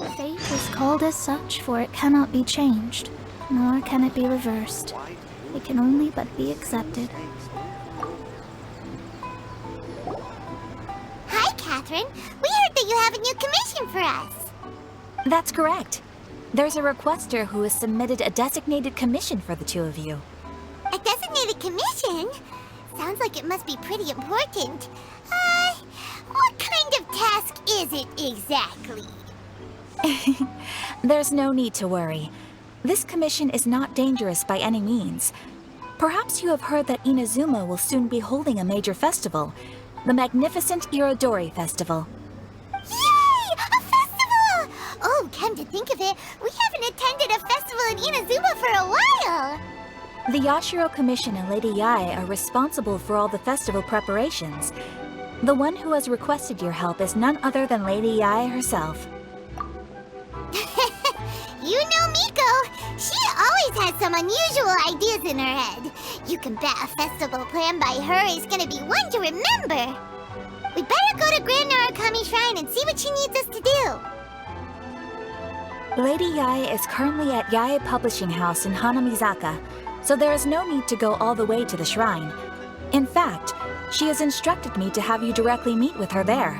Fate is called as such, for it cannot be changed, nor can it be reversed. It can only but be accepted. Hi, Catherine. We heard that you have a new commission for us. That's correct. There's a requester who has submitted a designated commission for the two of you. A designated commission? Sounds like it must be pretty important. What kind of task is it exactly? There's no need to worry. This commission is not dangerous by any means. Perhaps you have heard that Inazuma will soon be holding a major festival, the magnificent Irodori Festival. Yay! A festival! Oh, come to think of it, we haven't attended a festival in Inazuma for a while! The Yashiro Commission and Lady Yae are responsible for all the festival preparations. The one who has requested your help is none other than Lady Yae herself. You know Miko. She always has some unusual ideas in her head. You can bet a festival planned by her is gonna be one to remember. We better go to Grand Narukami Shrine and see what she needs us to do. Lady Yae is currently at Yae Publishing House in Hanamizaka, so there is no need to go all the way to the shrine. In fact, she has instructed me to have you directly meet with her there.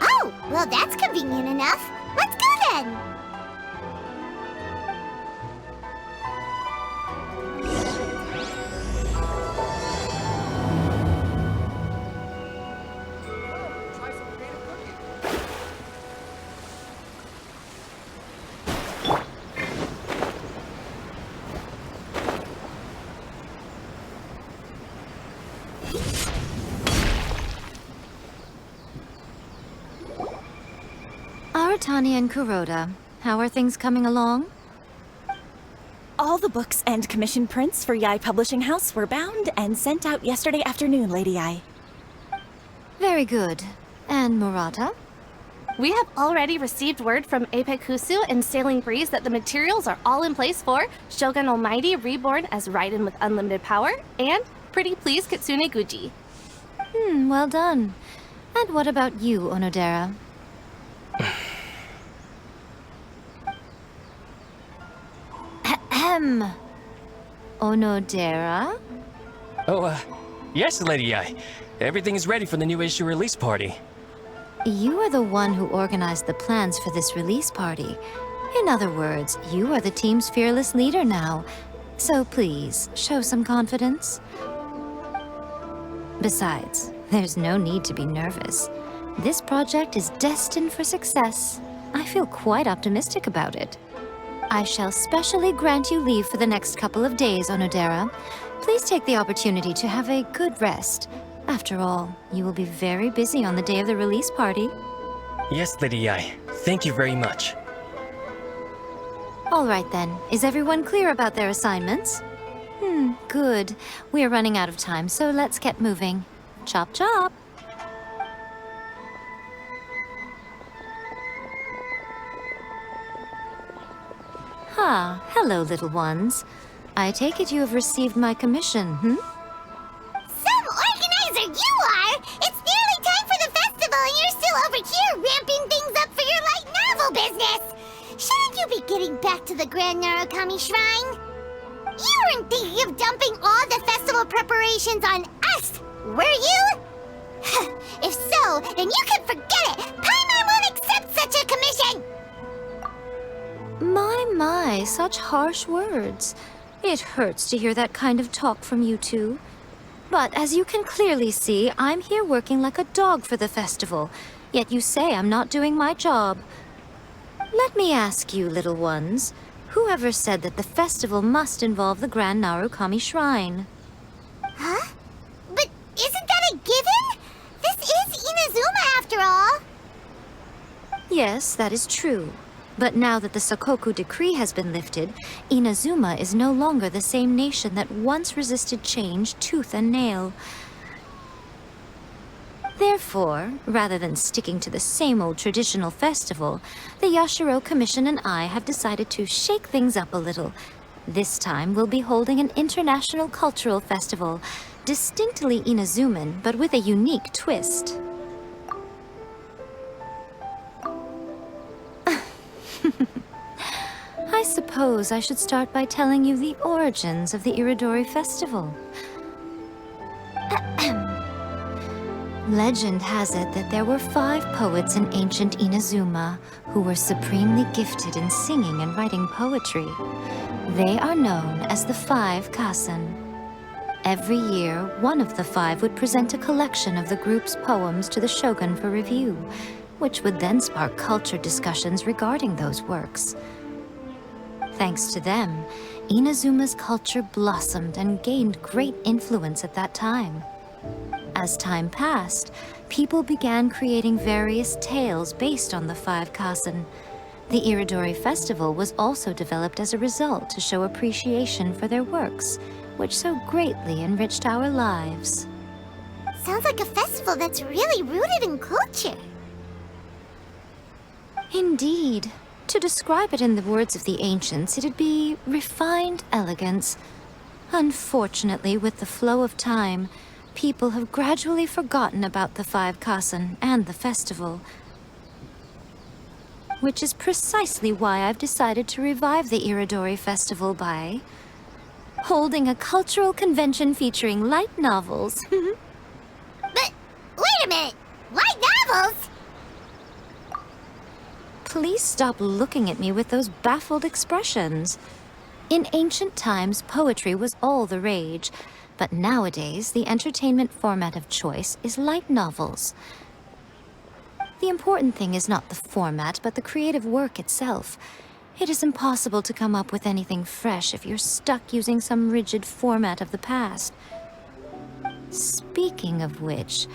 Oh, well that's convenient enough. Let's go then. Aratani and Kuroda, how are things coming along? All the books and commission prints for Yae Publishing House were bound and sent out yesterday afternoon, Lady Yae. Very good. And Murata? We have already received word from Apekusu and Sailing Breeze that the materials are all in place for Shogun Almighty reborn as Raiden with unlimited power and Pretty Please Kitsune Guji. Well done. And what about you, Onodera? Ahem. Onodera? Oh, yes, Lady Yae. Everything is ready for the new issue release party. You are the one who organized the plans for this release party. In other words, you are the team's fearless leader now. So please, show some confidence. Besides, there's no need to be nervous. This project is destined for success. I feel quite optimistic about it. I shall specially grant you leave for the next couple of days, Onodera. Please take the opportunity to have a good rest. After all, you will be very busy on the day of the release party. Yes, Lady Yae. Thank you very much. All right then, is everyone clear about their assignments? Good. We're running out of time, so let's get moving. Chop chop! Hello, little ones. I take it you have received my commission, Some organizer you are! It's nearly time for the festival and you're still over here ramping things up for your light novel business! Shouldn't you be getting back to the Grand Narukami Shrine? You weren't thinking of dumping all the festival preparations on us, were you? If so, then you can forget it! Paimon won't accept such a commission! My, such harsh words. It hurts to hear that kind of talk from you two. But as you can clearly see, I'm here working like a dog for the festival, yet you say I'm not doing my job. Let me ask you, little ones, whoever said that the festival must involve the Grand Narukami Shrine? Huh? But isn't that a given? This is Inazuma after all! Yes, that is true. But now that the Sakoku decree has been lifted, Inazuma is no longer the same nation that once resisted change tooth and nail. Therefore, rather than sticking to the same old traditional festival, the Yashiro Commission and I have decided to shake things up a little. This time we'll be holding an international cultural festival, distinctly Inazuman, but with a unique twist. I suppose I should start by telling you the origins of the Irodori Festival. Legend has it that there were 5 poets in ancient Inazuma who were supremely gifted in singing and writing poetry. They are known as the 5 Kassen. Every year, one of the 5 would present a collection of the group's poems to the shogun for review, which would then spark culture discussions regarding those works. Thanks to them, Inazuma's culture blossomed and gained great influence at that time. As time passed, people began creating various tales based on the 5 Kassen. The Irodori Festival was also developed as a result to show appreciation for their works, which so greatly enriched our lives. Sounds like a festival that's really rooted in culture. Indeed. To describe it in the words of the ancients, it'd be refined elegance. Unfortunately, with the flow of time, people have gradually forgotten about the 5 Kassen and the festival. Which is precisely why I've decided to revive the Irodori Festival by holding a cultural convention featuring light novels. But, wait a minute! Light novels? Please stop looking at me with those baffled expressions. In ancient times, poetry was all the rage, but nowadays, the entertainment format of choice is light novels. The important thing is not the format, but the creative work itself. It is impossible to come up with anything fresh if you're stuck using some rigid format of the past. Speaking of which,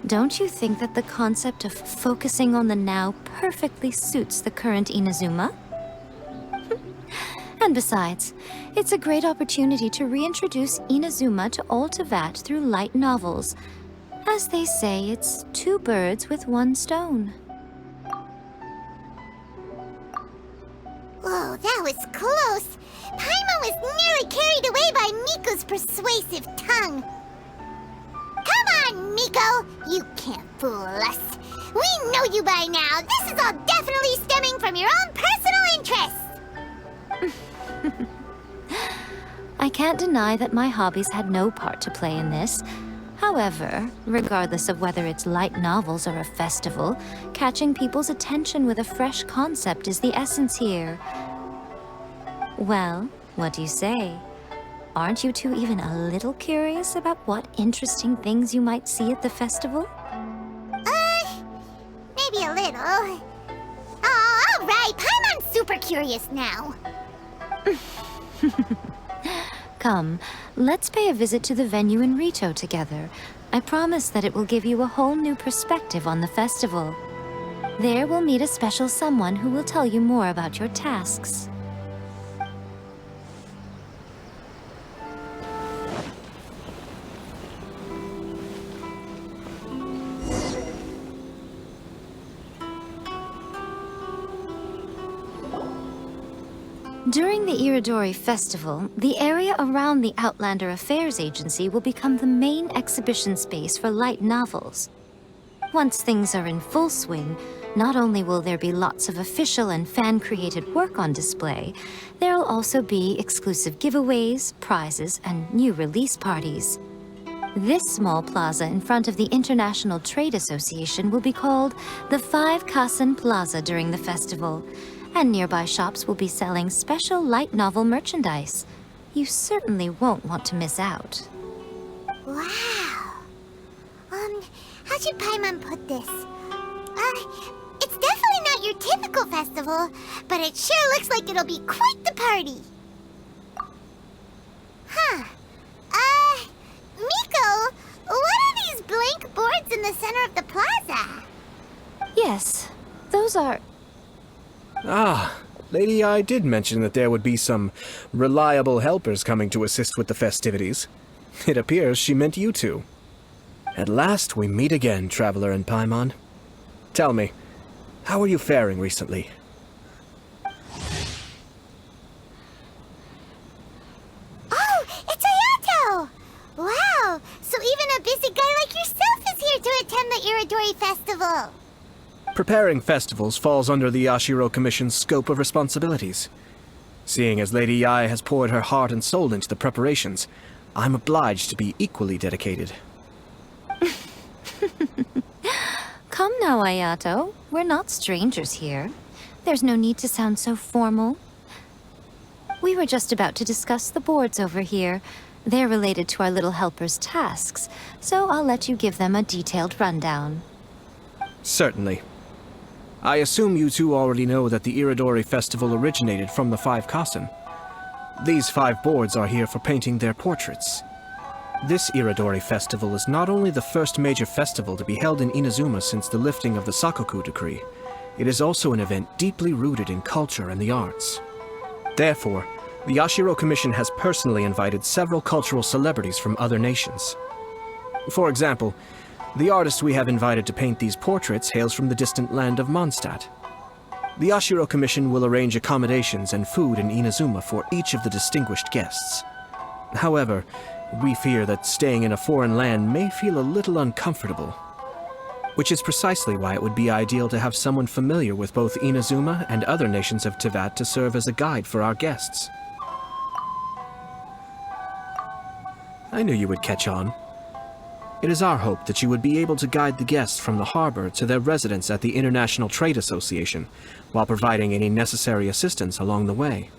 don't you think that the concept of focusing on the now perfectly suits the current Inazuma? And besides, it's a great opportunity to reintroduce Inazuma to all Teyvat through light novels. As they say, it's 2 birds with 1 stone. Whoa, that was close. Paimon was nearly carried away by Miko's persuasive tongue. Come on, Miko! You can't fool us. We know you by now. This is all definitely stemming from your own personal interests. I can't deny that my hobbies had no part to play in this. However, regardless of whether it's light novels or a festival, catching people's attention with a fresh concept is the essence here. Well, what do you say? Aren't you two even a little curious about what interesting things you might see at the festival? Maybe a little. Oh, all right. Paimon's super curious now. Come, let's pay a visit to the venue in Rito together. I promise that it will give you a whole new perspective on the festival. There we'll meet a special someone who will tell you more about your tasks. During the Irodori Festival, the area around the Outlander Affairs Agency will become the main exhibition space for light novels. Once things are in full swing, not only will there be lots of official and fan-created work on display, there'll also be exclusive giveaways, prizes, and new release parties. This small plaza in front of the International Trade Association will be called the 5 Kassen Plaza during the festival, and nearby shops will be selling special light novel merchandise. You certainly won't want to miss out. Wow. How should Paimon put this? It's definitely not your typical festival, but it sure looks like it'll be quite the party. Huh. Miko, what are these blank boards in the center of the plaza? Yes, those are... Ah, Lady I did mention that there would be some reliable helpers coming to assist with the festivities. It appears she meant you two. At last we meet again, Traveler and Paimon. Tell me, how are you faring recently? Oh, it's Ayato! Wow, so even a busy guy like yourself is here to attend the Irodori Festival. Preparing festivals falls under the Yashiro Commission's scope of responsibilities. Seeing as Lady Yai has poured her heart and soul into the preparations, I'm obliged to be equally dedicated. Come now, Ayato. We're not strangers here. There's no need to sound so formal. We were just about to discuss the boards over here. They're related to our little helper's tasks, so I'll let you give them a detailed rundown. Certainly. I assume you two already know that the Irodori Festival originated from the 5 Kasen. These 5 boards are here for painting their portraits. This Irodori Festival is not only the first major festival to be held in Inazuma since the lifting of the Sakoku Decree, it is also an event deeply rooted in culture and the arts. Therefore, the Yashiro Commission has personally invited several cultural celebrities from other nations. For example, the artist we have invited to paint these portraits hails from the distant land of Mondstadt. The Yashiro Commission will arrange accommodations and food in Inazuma for each of the distinguished guests. However, we fear that staying in a foreign land may feel a little uncomfortable, which is precisely why it would be ideal to have someone familiar with both Inazuma and other nations of Teyvat to serve as a guide for our guests. I knew you would catch on. It is our hope that you would be able to guide the guests from the harbor to their residence at the International Trade Association, while providing any necessary assistance along the way.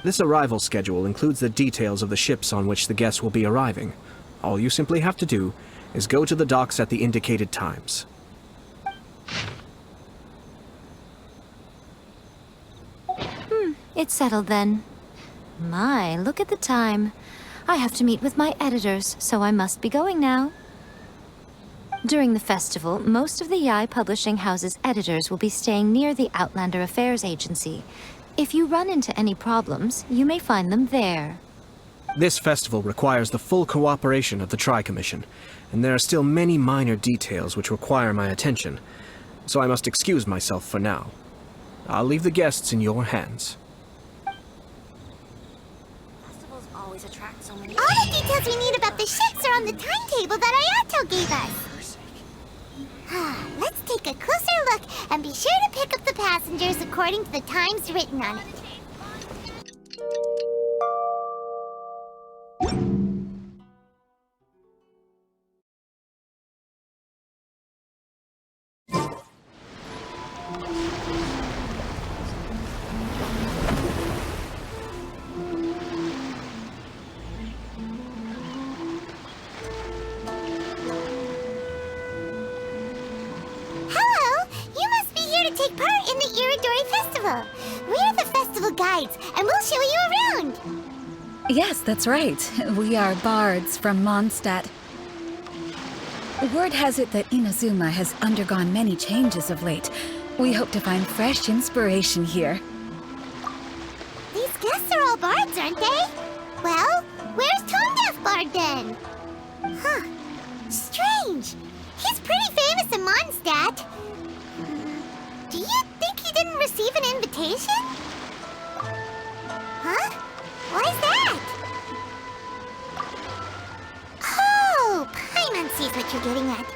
This arrival schedule includes the details of the ships on which the guests will be arriving. All you simply have to do is go to the docks at the indicated times. It's settled then. My, look at the time. I have to meet with my editors, so I must be going now. During the festival, most of the Yai Publishing House's editors will be staying near the Outlander Affairs Agency. If you run into any problems, you may find them there. This festival requires the full cooperation of the Tri-Commission, and there are still many minor details which require my attention, so I must excuse myself for now. I'll leave the guests in your hands. All the details we need about the ships are on the timetable that Ayato gave us. Let's take a closer look and be sure to pick up the passengers according to the times written on it. Take part in the Irodori Festival. We're the festival guides, and we'll show you around. Yes, that's right. We are bards from Mondstadt. Word has it that Inazuma has undergone many changes of late. We hope to find fresh inspiration here. These guests are all bards, aren't they? Well, where's Tone Deaf Bard then? Huh. Strange. He's pretty famous in Mondstadt. Do you think he didn't receive an invitation? Huh? Why's that? Oh, Paimon sees what you're getting at.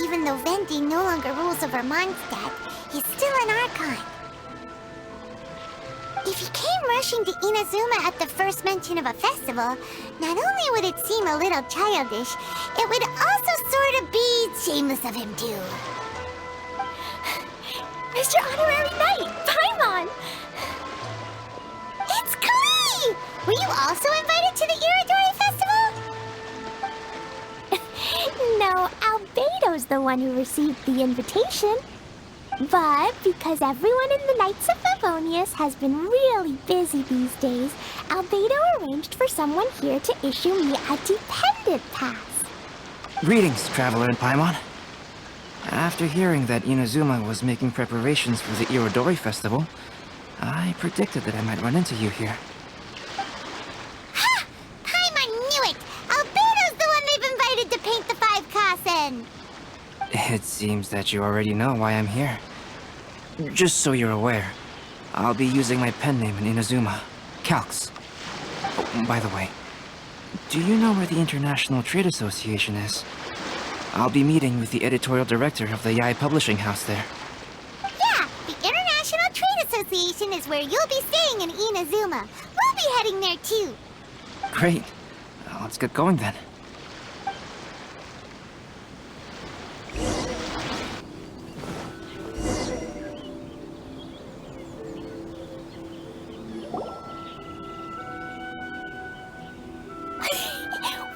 Even though Venti no longer rules over Mondstadt, he's still an Archon. If he came rushing to Inazuma at the first mention of a festival, not only would it seem a little childish, it would also sort of be shameless of him too. Mr. Honorary Knight, Paimon! It's Klee! Were you also invited to the Irodori Festival? No, Albedo's the one who received the invitation. But because everyone in the Knights of Favonius has been really busy these days, Albedo arranged for someone here to issue me a dependent pass. Greetings, Traveler and Paimon. After hearing that Inazuma was making preparations for the Irodori Festival, I predicted that I might run into you here. Ha! Paimon knew it! Albedo's the one they've invited to paint the 5 Kasen! It seems that you already know why I'm here. Just so you're aware, I'll be using my pen name in Inazuma, Calx. Oh, by the way, do you know where the International Trade Association is? I'll be meeting with the editorial director of the Yai Publishing House there. Yeah, the International Trade Association is where you'll be staying in Inazuma. We'll be heading there too. Great. Let's get going then.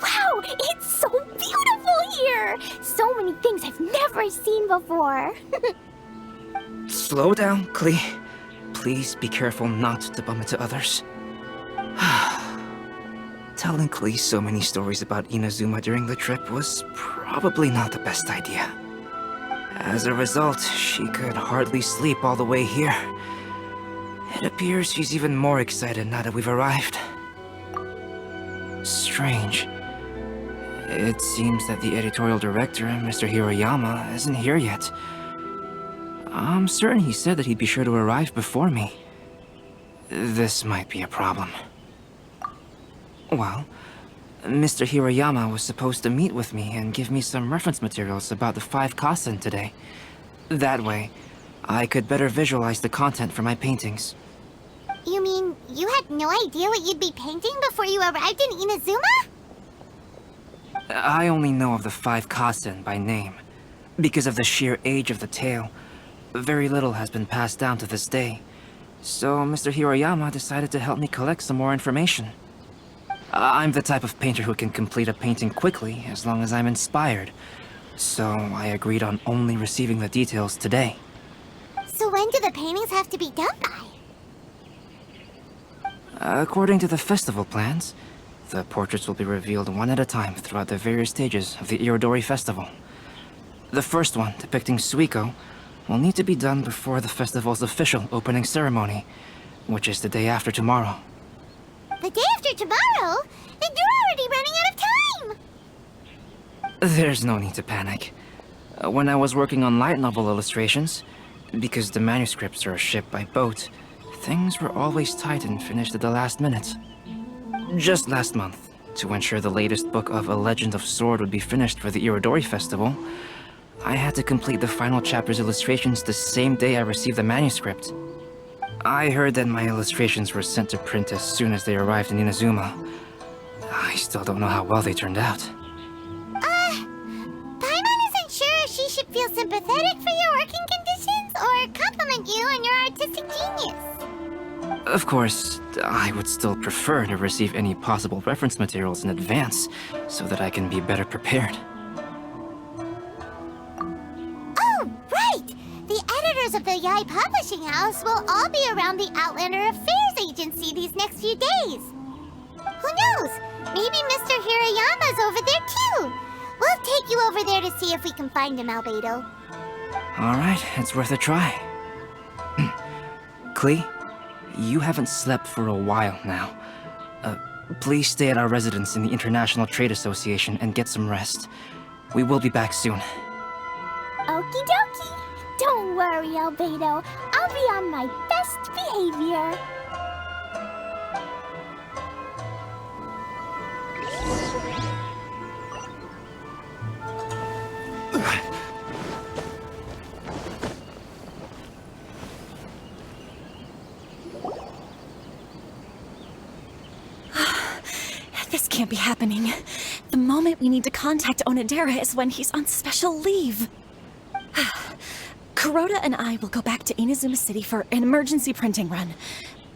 Wow, it's so beautiful here! So many things I've never seen before. Slow down, Klee. Please be careful not to bump into others. Telling Klee so many stories about Inazuma during the trip was probably not the best idea. As a result, she could hardly sleep all the way here. It appears she's even more excited now that we've arrived. Strange. It seems that the editorial director, Mr. Hiroyama, isn't here yet. I'm certain he said that he'd be sure to arrive before me. This might be a problem. Well, Mr. Hiroyama was supposed to meet with me and give me some reference materials about the 5 Kasen today. That way, I could better visualize the content for my paintings. You mean you had no idea what you'd be painting before you arrived in Inazuma? I only know of the 5 Kasen by name. Because of the sheer age of the tale, very little has been passed down to this day. So Mr. Hiroyama decided to help me collect some more information. I'm the type of painter who can complete a painting quickly as long as I'm inspired. So I agreed on only receiving the details today. So when do the paintings have to be done by? According to the festival plans, the portraits will be revealed one at a time throughout the various stages of the Irodori Festival. The first one, depicting Suiko, will need to be done before the festival's official opening ceremony, which is the day after tomorrow. The day after tomorrow? Then you're already running out of time! There's no need to panic. When I was working on light novel illustrations, because the manuscripts are shipped by boat, things were always tight and finished at the last minute. Just last month, to ensure the latest book of A Legend of Sword would be finished for the Irodori Festival, I had to complete the final chapter's illustrations the same day I received the manuscript. I heard that my illustrations were sent to print as soon as they arrived in Inazuma. I still don't know how well they turned out. Paimon isn't sure if she should feel sympathetic for your working conditions or compliment you on your artistic genius. Of course, I would still prefer to receive any possible reference materials in advance, so that I can be better prepared. Oh, right! The editors of the Yae Publishing House will all be around the Outlander Affairs Agency these next few days. Who knows? Maybe Mr. Hiroyama's over there too. We'll take you over there to see if we can find him, Albedo. Alright, it's worth a try. Klee, you haven't slept for a while now. Please stay at our residence in the International Trade Association and get some rest. We will be back soon. Okie dokie. Don't worry, Albedo. I'll be on my best behavior. This can't be happening. The moment we need to contact Onodera is when he's on special leave. Kuroda and I will go back to Inazuma City for an emergency printing run.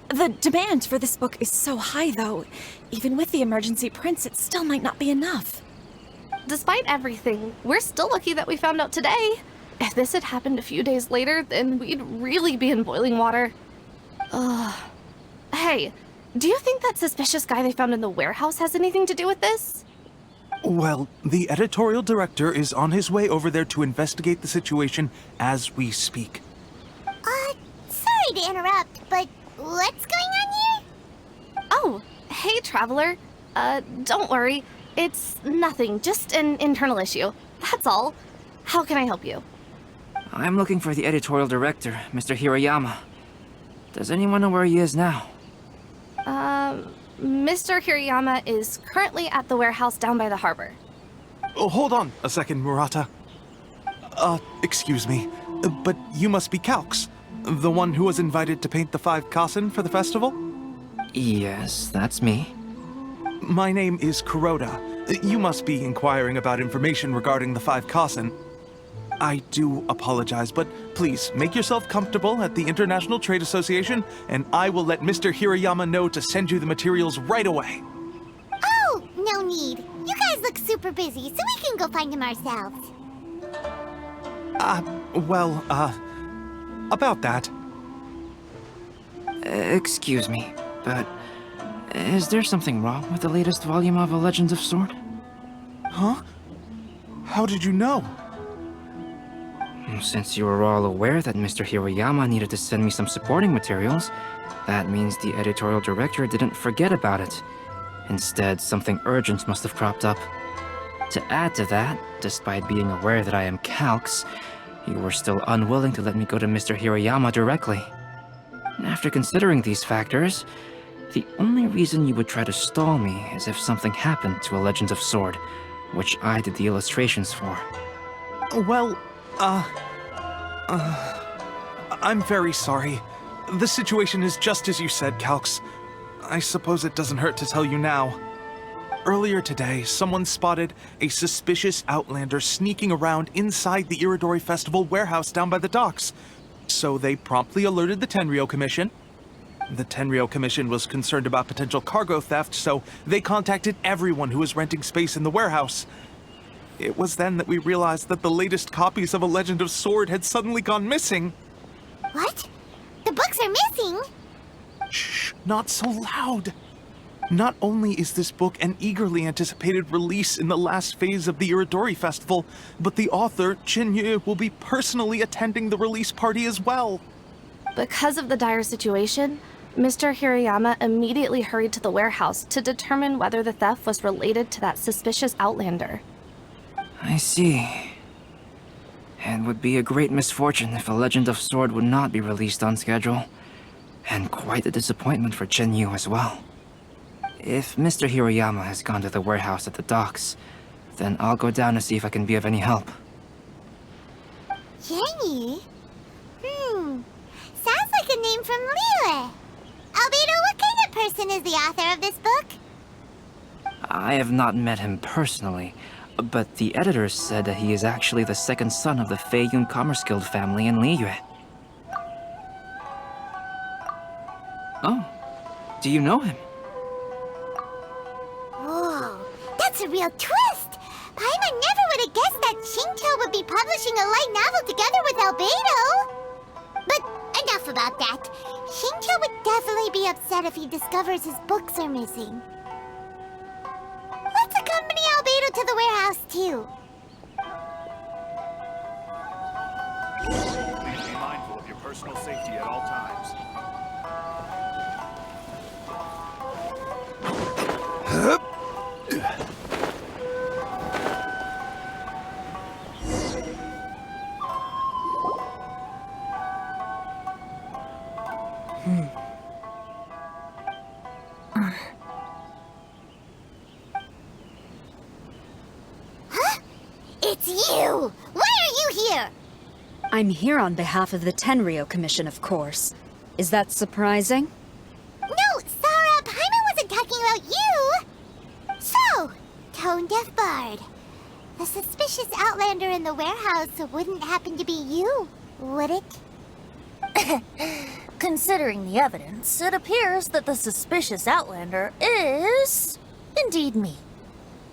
The demand for this book is so high, though. Even with the emergency prints, it still might not be enough. Despite everything, we're still lucky that we found out today. If this had happened a few days later, then we'd really be in boiling water. Hey, do you think that suspicious guy they found in the warehouse has anything to do with this? Well, the editorial director is on his way over there to investigate the situation as we speak. Sorry to interrupt, but what's going on here? Oh, hey, Traveler. Don't worry. It's nothing, just an internal issue. That's all. How can I help you? I'm looking for the editorial director, Mr. Hiroyama. Does anyone know where he is now? Mr. Hiroyama is currently at the warehouse down by the harbor. Oh, hold on a second, Murata. Excuse me, but you must be Calx. The one who was invited to paint the 5 Kasen for the festival? Yes, that's me. My name is Kuroda. You must be inquiring about information regarding the 5 Kasen. I do apologize, but please make yourself comfortable at the International Trade Association, and I will let Mr. Hirayama know to send you the materials right away. Oh, no need. You guys look super busy, so we can go find him ourselves. About that. Excuse me, but is there something wrong with the latest volume of A Legends of Sword? Huh? How did you know? Since you were all aware that Mr. Hirayama needed to send me some supporting materials, that means the editorial director didn't forget about it. Instead, something urgent must have cropped up. To add to that, despite being aware that I am Calx, you were still unwilling to let me go to Mr. Hirayama directly. After considering these factors, the only reason you would try to stall me is if something happened to A Legends of Sword, which I did the illustrations for. Well, I'm very sorry. The situation is just as you said, Calx. I suppose it doesn't hurt to tell you now. Earlier today, someone spotted a suspicious outlander sneaking around inside the Irodori Festival warehouse down by the docks. So they promptly alerted the Tenryou Commission. The Tenryou Commission was concerned about potential cargo theft, so they contacted everyone who was renting space in the warehouse. It was then that we realized that the latest copies of A Legend of Sword had suddenly gone missing. What? The books are missing? Shh, not so loud. Not only is this book an eagerly anticipated release in the last phase of the Irodori Festival, but the author, Chin-Yu, will be personally attending the release party as well. Because of the dire situation, Mr. Hirayama immediately hurried to the warehouse to determine whether the theft was related to that suspicious outlander. I see. It would be a great misfortune if A Legend of Sword would not be released on schedule. And quite a disappointment for Chin-Yu as well. If Mr. Hirayama has gone to the warehouse at the docks, then I'll go down to see if I can be of any help. Jenny? Sounds like a name from Liyue. Albedo, what kind of person is the author of this book? I have not met him personally, but the editor said that he is actually the second son of the Feiyun Commerce Guild family in Liyue. Oh, do you know him? Whoa, that's a real twist! Paimon never would have guessed that Xingqiu would be publishing a light novel together with Albedo! But enough about that. Xingqiu would definitely be upset if he discovers his books are missing. Let's accompany Albedo to the warehouse, too. Please be mindful of your personal safety at all times. Huh? It's you! Why are you here? I'm here on behalf of the Tenryou Commission, of course. Is that surprising? No, Sara, Paimon wasn't talking about you! So, Tone-Deaf Bard. The suspicious outlander in the warehouse wouldn't happen to be you, would it? Considering the evidence, it appears that the suspicious outlander is indeed me.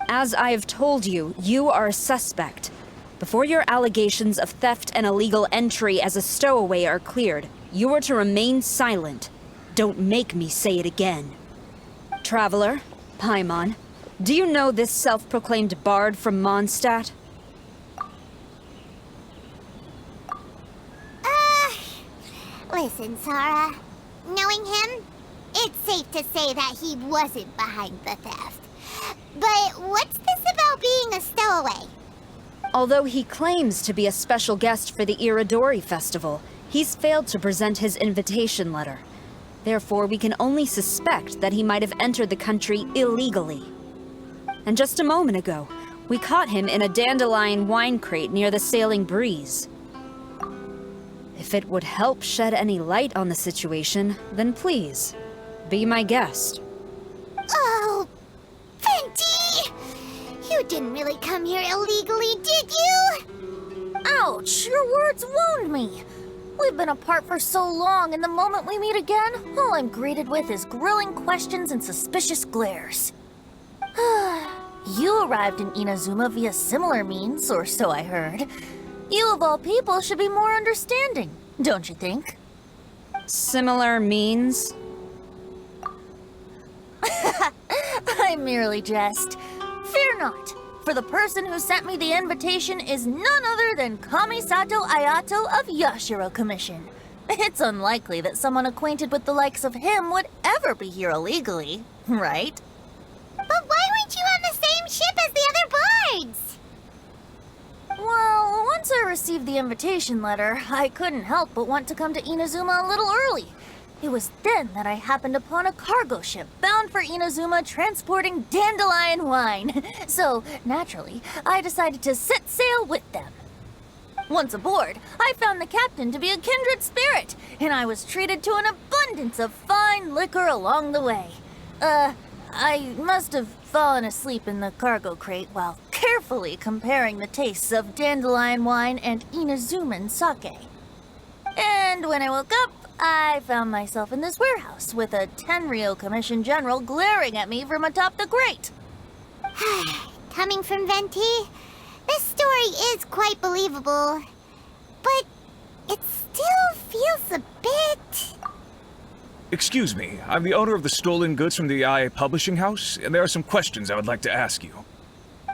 As I have told you, you are a suspect. Before your allegations of theft and illegal entry as a stowaway are cleared, you are to remain silent. Don't make me say it again. Traveler, Paimon, do you know this self-proclaimed bard from Mondstadt? Listen, Sara. Knowing him, it's safe to say that he wasn't behind the theft. But what's this about being a stowaway? Although he claims to be a special guest for the Irodori Festival, he's failed to present his invitation letter. Therefore, we can only suspect that he might have entered the country illegally. And just a moment ago, we caught him in a dandelion wine crate near the Sailing Breeze. If If it would help shed any light on the situation, then please, be my guest. Oh, Venti! You didn't really come here illegally, did you? Ouch, your words wound me. We've been apart for so long, and the moment we meet again, all I'm greeted with is grilling questions and suspicious glares. You arrived in Inazuma via similar means, or so I heard. You of all people should be more understanding, don't you think? Similar means? I merely jest. Fear not, for the person who sent me the invitation is none other than Kamisato Ayato of Yashiro Commission. It's unlikely that someone acquainted with the likes of him would ever be here illegally, right? But why weren't you on the same ship as the other bards? Well, once I received the invitation letter, I couldn't help but want to come to Inazuma a little early. It was then that I happened upon a cargo ship bound for Inazuma transporting dandelion wine. So, naturally, I decided to set sail with them. Once aboard, I found the captain to be a kindred spirit, and I was treated to an abundance of fine liquor along the way. I must have fallen asleep in the cargo crate while carefully comparing the tastes of dandelion wine and Inazuman sake. And when I woke up, I found myself in this warehouse with a Tenryou Commission General glaring at me from atop the grate. Coming from Venti, this story is quite believable. But it still feels a bit... Excuse me, I'm the owner of the stolen goods from the IA Publishing House, and there are some questions I would like to ask you.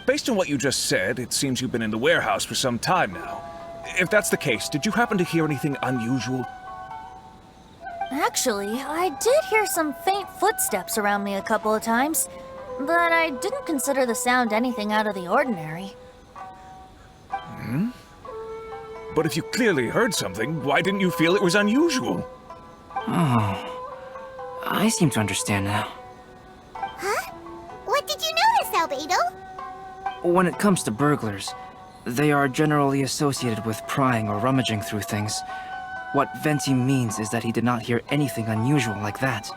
Based on what you just said, it seems you've been in the warehouse for some time now. If that's the case, did you happen to hear anything unusual? Actually, I did hear some faint footsteps around me a couple of times, but I didn't consider the sound anything out of the ordinary. But if you clearly heard something, why didn't you feel it was unusual? Oh, I seem to understand now. Huh? What did you notice, Albedo? When it comes to burglars, they are generally associated with prying or rummaging through things. What Venti means is that he did not hear anything unusual like that.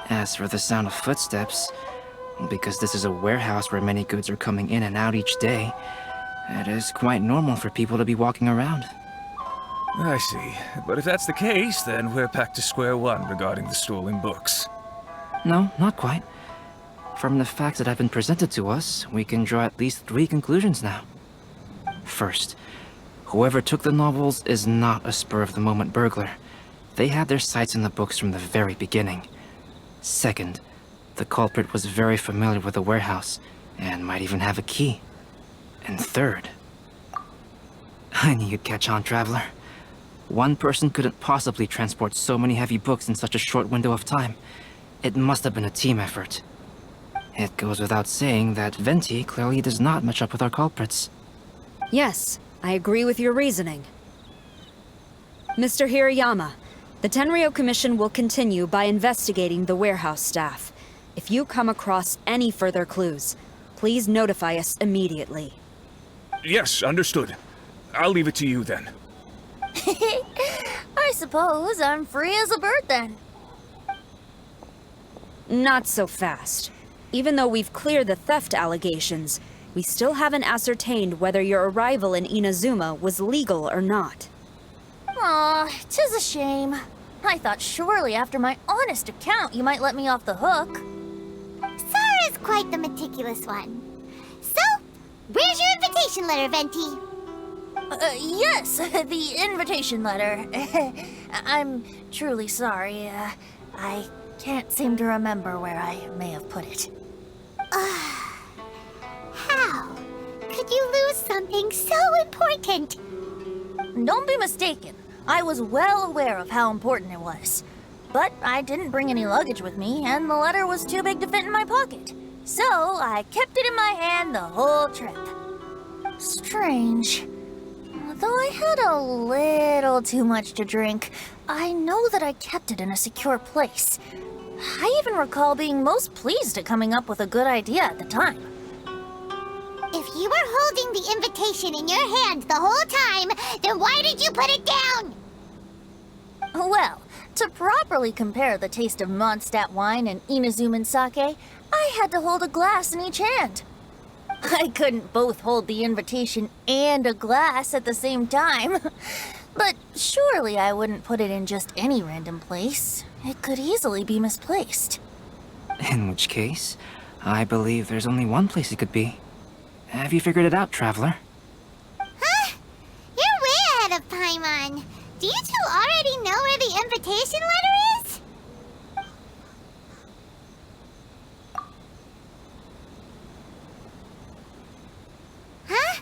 As for the sound of footsteps, because this is a warehouse where many goods are coming in and out each day, it is quite normal for people to be walking around. I see. But if that's the case, then we're back to square one regarding the stolen books. No, not quite. From the facts that have been presented to us, we can draw at least 3 conclusions now. First, whoever took the novels is not a spur-of-the-moment burglar. They had their sights on the books from the very beginning. Second, the culprit was very familiar with the warehouse, and might even have a key. And third... I knew you'd catch on, Traveler. One person couldn't possibly transport so many heavy books in such a short window of time. It must have been a team effort. It goes without saying that Venti clearly does not match up with our culprits. Yes, I agree with your reasoning. Mr. Hirayama, the Tenryou Commission will continue by investigating the warehouse staff. If you come across any further clues, please notify us immediately. Yes, understood. I'll leave it to you then. I suppose I'm free as a bird then. Not so fast. Even though we've cleared the theft allegations, we still haven't ascertained whether your arrival in Inazuma was legal or not. Aw, 'tis a shame. I thought surely after my honest account you might let me off the hook. Sara's quite the meticulous one. So, where's your invitation letter, Venti? Yes, the invitation letter. I'm truly sorry. I can't seem to remember where I may have put it. How could you lose something so important? Don't be mistaken. I was well aware of how important it was. But I didn't bring any luggage with me, and the letter was too big to fit in my pocket. So I kept it in my hand the whole trip. Strange. Though I had a little too much to drink, I know that I kept it in a secure place. I even recall being most pleased at coming up with a good idea at the time. If you were holding the invitation in your hand the whole time, then why did you put it down? Well, to properly compare the taste of Mondstadt wine and Inazuman sake, I had to hold a glass in each hand. I couldn't both hold the invitation and a glass at the same time. But surely I wouldn't put it in just any random place. It could easily be misplaced. In which case, I believe there's only one place it could be. Have you figured it out, Traveler? Huh? You're way ahead of Paimon. Do you two already know where the invitation letter is? Huh?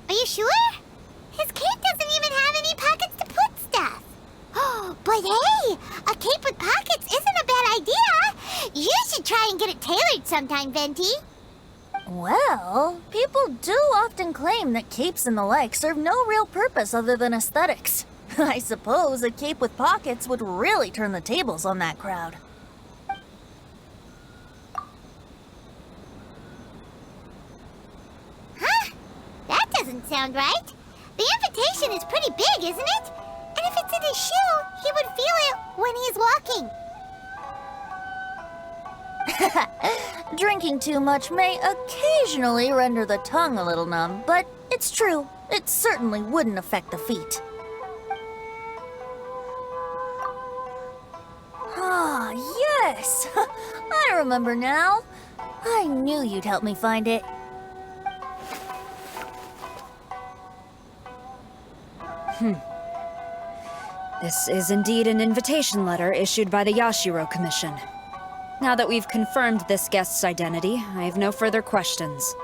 Are you sure? His cape doesn't even have any pockets to put stuff. Oh, but hey, a cape with pockets isn't a bad idea. You should try and get it tailored sometime, Venti. Well, people do often claim that capes and the like serve no real purpose other than aesthetics. I suppose a cape with pockets would really turn the tables on that crowd. Huh? That doesn't sound right. The invitation is pretty big, isn't it? And if it's in his shoe, he would feel it when he's walking. Drinking too much may occasionally render the tongue a little numb, but it's true. It certainly wouldn't affect the feet. Ah, yes! I remember now. I knew you'd help me find it. This is indeed an invitation letter issued by the Yashiro Commission. Now that we've confirmed this guest's identity, I have no further questions.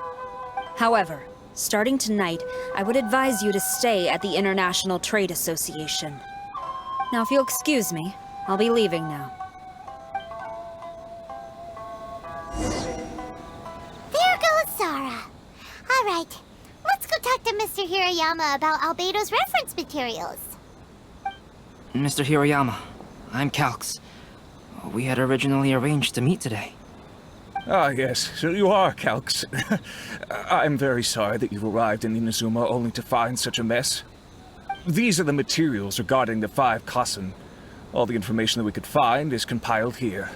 However, starting tonight, I would advise you to stay at the International Trade Association. Now, if you'll excuse me, I'll be leaving now. There goes Sara. All right, let's go talk to Mr. Hirayama about Albedo's reference materials. Mr. Hiroyama, I'm Calx. We had originally arranged to meet today. Ah, yes, so you are Calx. I'm very sorry that you've arrived in Inazuma only to find such a mess. These are the materials regarding the 5 Kassen. All the information that we could find is compiled here.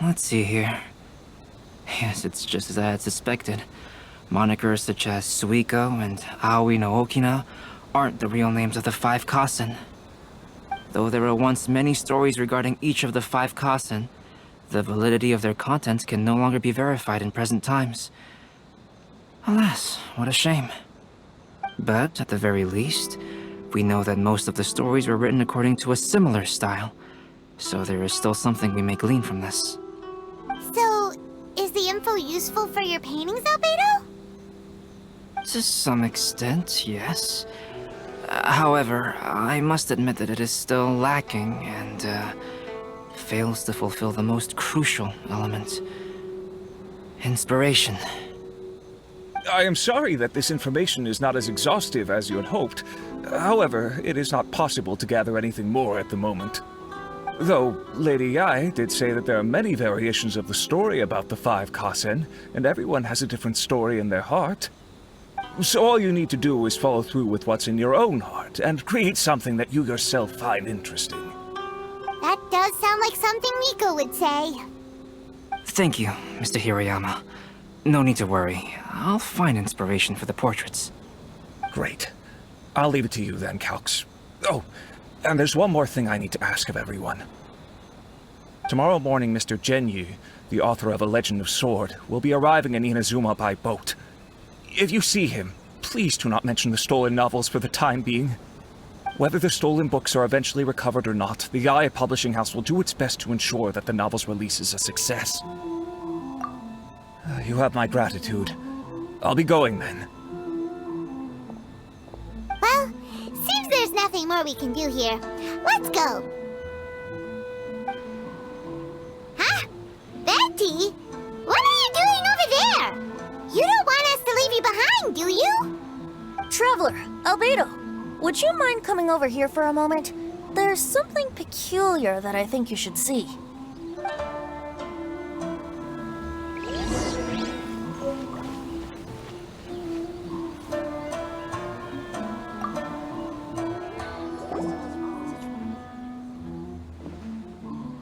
Let's see here. Yes, it's just as I had suspected. Monikers such as Suiko and Aoi no Okina aren't the real names of the 5 Kassen. Though there were once many stories regarding each of the 5 Kassen, the validity of their contents can no longer be verified in present times. Alas, what a shame. But, at the very least, we know that most of the stories were written according to a similar style, so there is still something we may glean from this. So, is the info useful for your paintings, Albedo? To some extent, yes. However, I must admit that it is still lacking and fails to fulfill the most crucial element. Inspiration. I am sorry that this information is not as exhaustive as you had hoped. However, it is not possible to gather anything more at the moment. Though, Lady Yae did say that there are many variations of the story about the 5 Kassen, and everyone has a different story in their heart. So all you need to do is follow through with what's in your own heart, and create something that you yourself find interesting. That does sound like something Miko would say. Thank you, Mr. Hiroyama. No need to worry. I'll find inspiration for the portraits. Great. I'll leave it to you then, Calx. Oh, and there's one more thing I need to ask of everyone. Tomorrow morning, Mr. Genyu, the author of A Legend of Sword, will be arriving in Inazuma by boat. If you see him, please do not mention the stolen novels for the time being. Whether the stolen books are eventually recovered or not, the Yae Publishing House will do its best to ensure that the novel's release is a success. You have my gratitude. I'll be going then. Well, seems there's nothing nothing more we can do here. Let's go. Huh? Venti? What are you doing over there? You don't want us to leave you behind, do you? Traveler, Albedo, would you mind coming over here for a moment? There's something peculiar that I think you should see.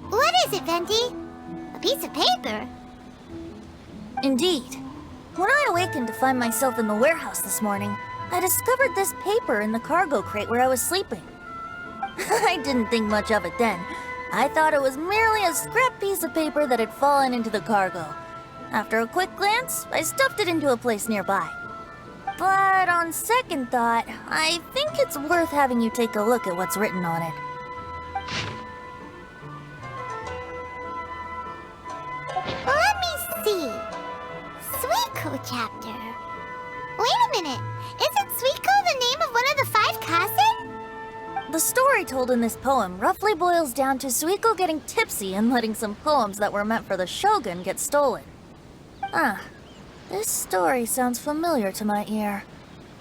What is it, Venti? A piece of paper? Indeed. When I awakened to find myself in the warehouse this morning, I discovered this paper in the cargo crate where I was sleeping. I didn't think much of it then. I thought it was merely a scrap piece of paper that had fallen into the cargo. After a quick glance, I stuffed it into a place nearby. But on second thought, I think it's worth having you take a look at what's written on it. Let me see. Suiko chapter. Wait a minute. Isn't Suiko the name of one of the 5 Kasen? The story told in this poem roughly boils down to Suiko getting tipsy and letting some poems that were meant for the Shogun get stolen. This story sounds familiar to my ear.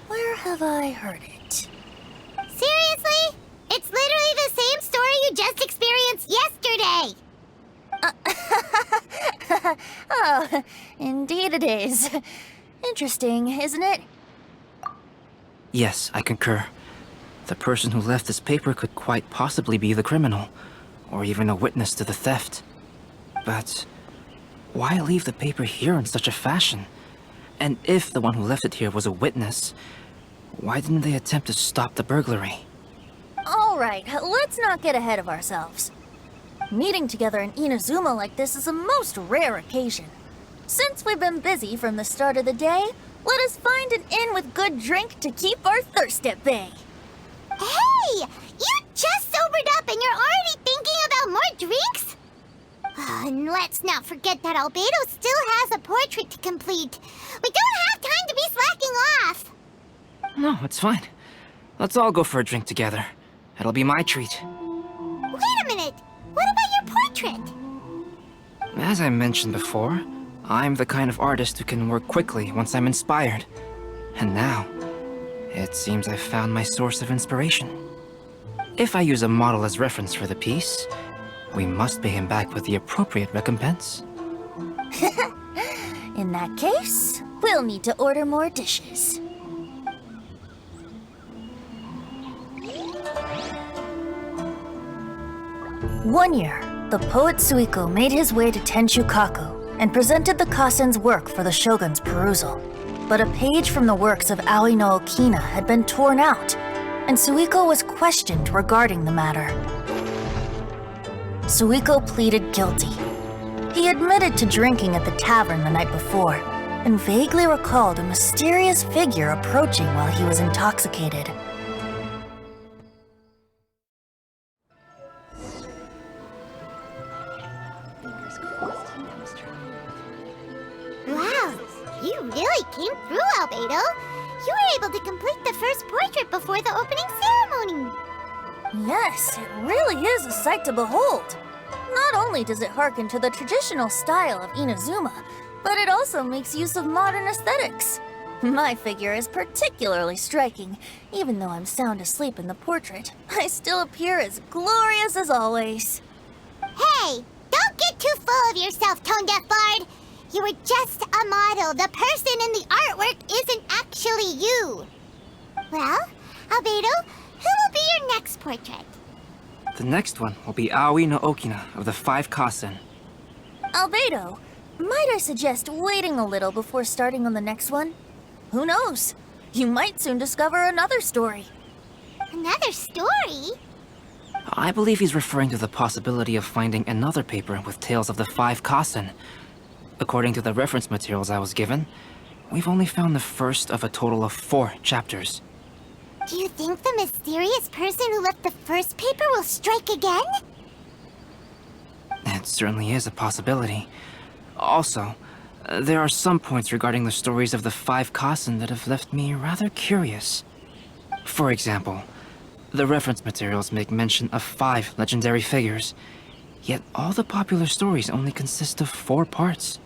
Where have I heard it? Seriously? It's literally the same story you just experienced yesterday! Oh, indeed it is. Interesting, isn't it? Yes, I concur. The person who left this paper could quite possibly be the criminal, or even a witness to the theft. But why leave the paper here in such a fashion? And if the one who left it here was a witness, why didn't they attempt to stop the burglary? Alright, let's not get ahead of ourselves. Meeting together in Inazuma like this is a most rare occasion. Since we've been busy from the start of the day, let us find an inn with good drink to keep our thirst at bay. Hey! You just sobered up and you're already thinking about more drinks? And let's not forget that Albedo still has a portrait to complete. We don't have time to be slacking off. No, it's fine. Let's all go for a drink together. It'll be my treat. Wait a minute. What about your portrait? As I mentioned before, I'm the kind of artist who can work quickly once I'm inspired. And now, it seems I've found my source of inspiration. If I use a model as reference for the piece, we must pay him back with the appropriate recompense. In that case, we'll need to order more dishes. One year, the poet Suiko made his way to Tenchukaku and presented the Kasen's work for the Shogun's perusal. But a page from the works of Aoi no Okina had been torn out, and Suiko was questioned regarding the matter. Suiko pleaded guilty. He admitted to drinking at the tavern the night before, and vaguely recalled a mysterious figure approaching while he was intoxicated. Wow, you really came through, Albedo. You were able to complete the first portrait before the opening ceremony. Yes, it really is a sight to behold. Not only does it harken to the traditional style of Inazuma, but it also makes use of modern aesthetics. My figure is particularly striking. Even though I'm sound asleep in the portrait, I still appear as glorious as always. Hey, don't get too full of yourself, Tone-Deaf Bard. You were just a model. The person in the artwork isn't actually you. Well, Albedo, who will be your next portrait? The next one will be Aoi no Okina of the 5 Kasen. Albedo, might I suggest waiting a little before starting on the next one? Who knows? You might soon discover another story. Another story? I believe he's referring to the possibility of finding another paper with tales of the 5 Kasen. According to the reference materials I was given, we've only found the first of a total of 4 chapters. Do you think the mysterious person who left the first paper will strike again? It certainly is a possibility. Also, there are some points regarding the stories of the 5 Kasen that have left me rather curious. For example, The reference materials make mention of 5 legendary figures, yet all the popular stories only consist of 4 parts.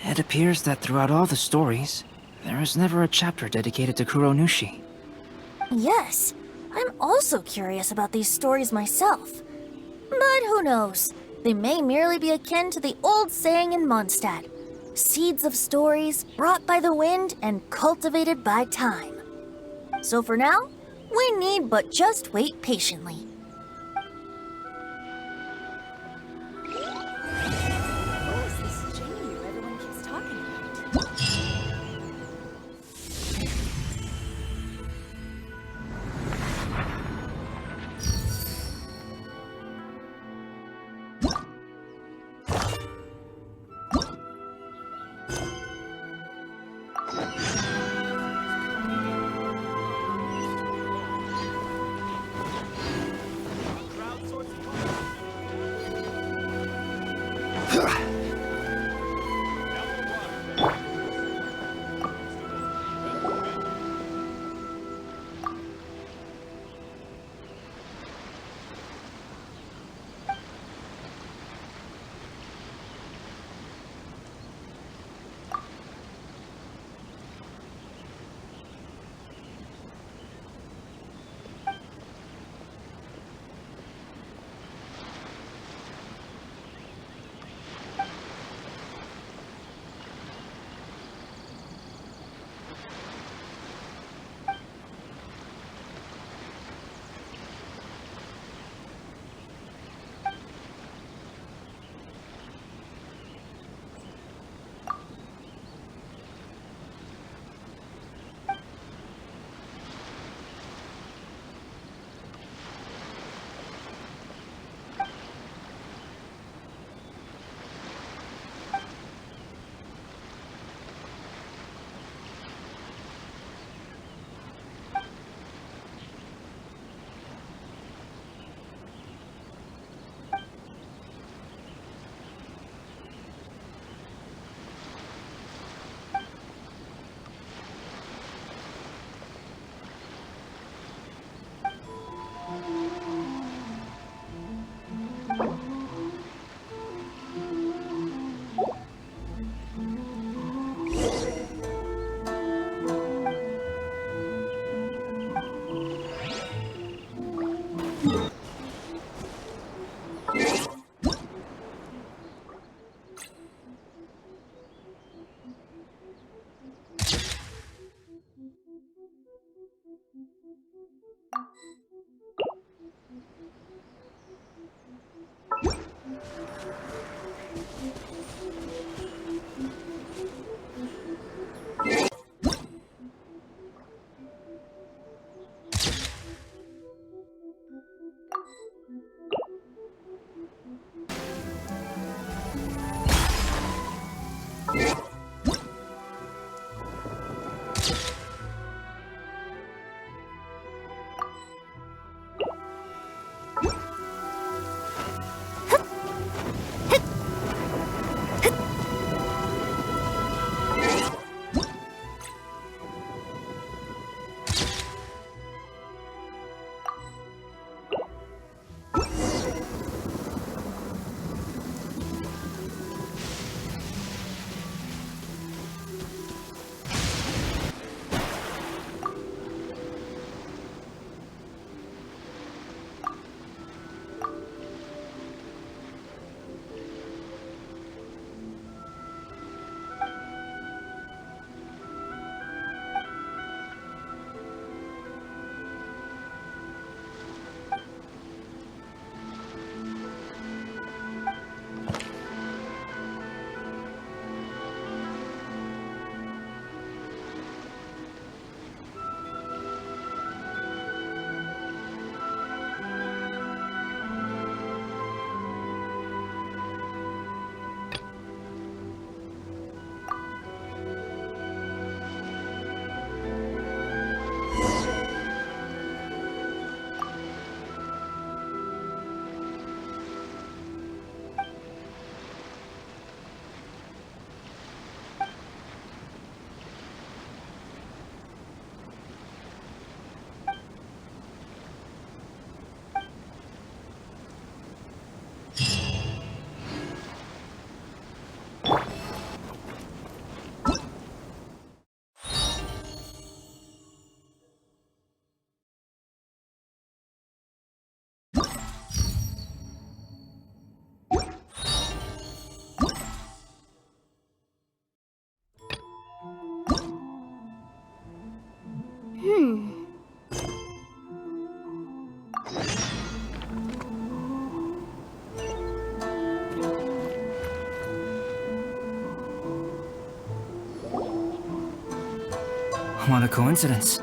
It appears that throughout all the stories, there is never a chapter dedicated to Kuronushi. Yes, I'm also curious about these stories myself. But who knows? They may merely be akin to the old saying in Mondstadt. Seeds of stories brought by the wind and cultivated by time. So for now, we need but just wait patiently. What is this Jinyu everyone keeps talking about? What a coincidence.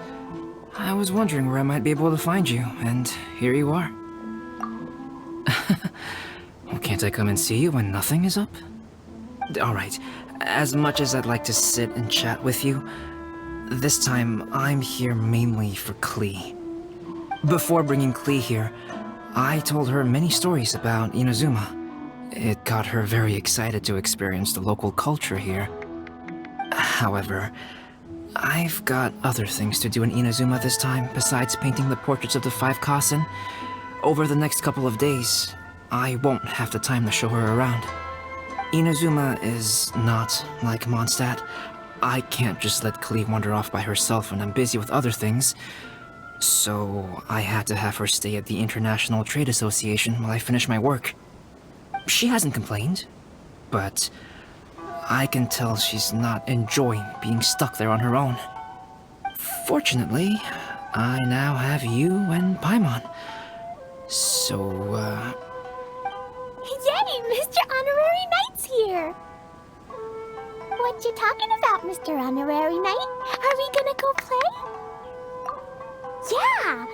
I was wondering where I might be able to find you, and here you are. Well, can't I come and see you when nothing is up? Alright, as much as I'd like to sit and chat with you, this time I'm here mainly for Klee. Before bringing Klee here, I told her many stories about Inazuma. It got her very excited to experience the local culture here. However, I've got other things to do in Inazuma this time besides painting the portraits of the 5 Kasen. Over the next couple of days, I won't have the time to show her around. Inazuma is not like Mondstadt. I can't just let Klee wander off by herself when I'm busy with other things. So I had to have her stay at the International Trade Association while I finish my work. She hasn't complained, but I can tell she's not enjoying being stuck there on her own. Fortunately, I now have you and Paimon. So, Yay! Mr. Honorary Knight's here! What you talking about, Mr. Honorary Knight? Are we gonna go play? Yeah!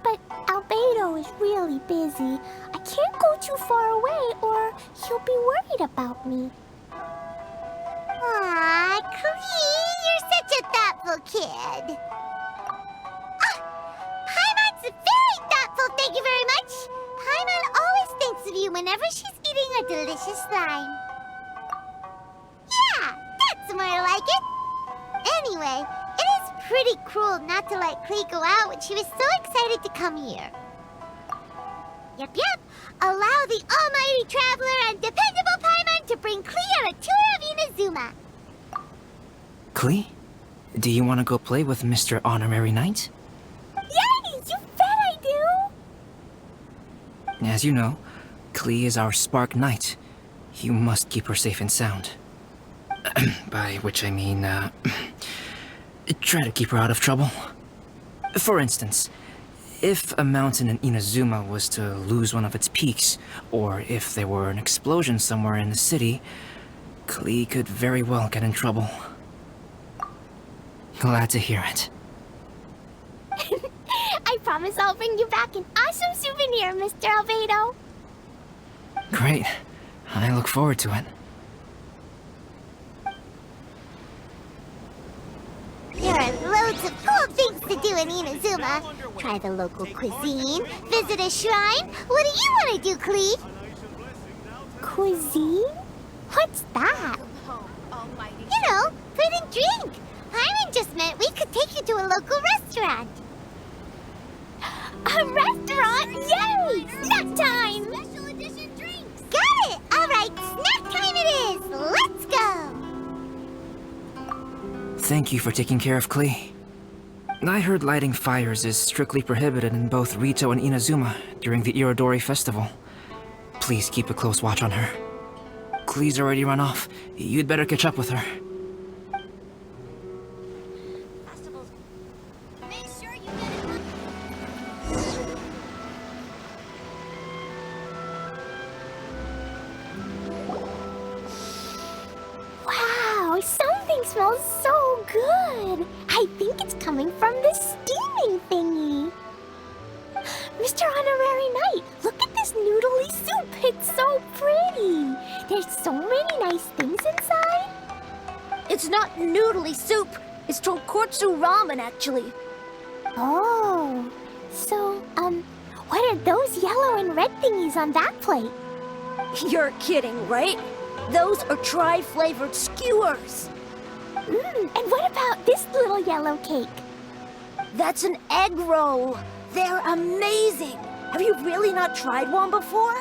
But Albedo is really busy. I can't go too far away or he'll be worried about me. Aw, Klee, you're such a thoughtful kid. Paimon's very thoughtful, thank you very much. Paimon always thinks of you whenever she's eating a delicious slime. Yeah, that's more like it. Anyway, it is pretty cruel not to let Klee go out when she was so excited to come here. Yep. Allow the almighty traveler and dependable Paimon to bring Klee on a tour of Inazuma. Klee? Do you want to go play with Mr. Honorary Knight? Yay! You bet I do! As you know, Klee is our Spark Knight. You must keep her safe and sound. By which I mean, try to keep her out of trouble. For instance, if a mountain in Inazuma was to lose one of its peaks, or if there were an explosion somewhere in the city, Klee could very well get in trouble. Glad to hear it. I promise I'll bring you back an awesome souvenir, Mr. Albedo. Great. I look forward to it. There are loads of cool things to do in Inazuma. Try the local cuisine, visit a shrine. What do you want to do, Klee? Cuisine? What's that? You know, food and drink. Paimon just meant we could take you to a local restaurant. A restaurant? Yay! Snack time! Special edition drinks. Got it! All right, snack time it is. Let's go. Thank you for taking care of Klee. I heard lighting fires is strictly prohibited in both Rito and Inazuma during the Irodori festival. Please keep a close watch on her. Klee's already run off. You'd better catch up with her. Wow, something smells so good. I think it's coming from this steaming thingy. Mr. Honorary Knight, look at this noodly soup. It's so pretty. There's so many nice things inside. It's not noodly soup. It's tonkotsu ramen, actually. Oh, so, what are those yellow and red thingies on that plate? You're kidding, right? Those are tri-flavored skewers. And what about this little yellow cake? That's an egg roll. They're amazing. Have you really not tried one before?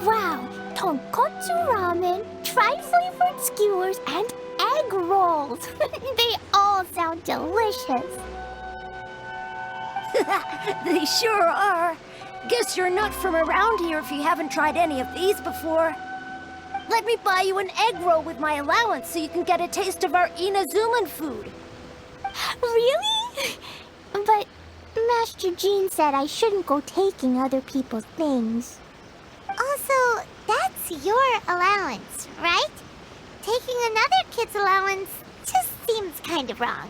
Wow, tonkotsu ramen, tri-flavored skewers, and egg rolls. They all sound delicious. They sure are. Guess you're not from around here if you haven't tried any of these before. Let me buy you an egg roll with my allowance so you can get a taste of our Inazuman food. Really? But Master Jean said I shouldn't go taking other people's things. Also, that's your allowance, right? Taking another kid's allowance just seems kind of wrong.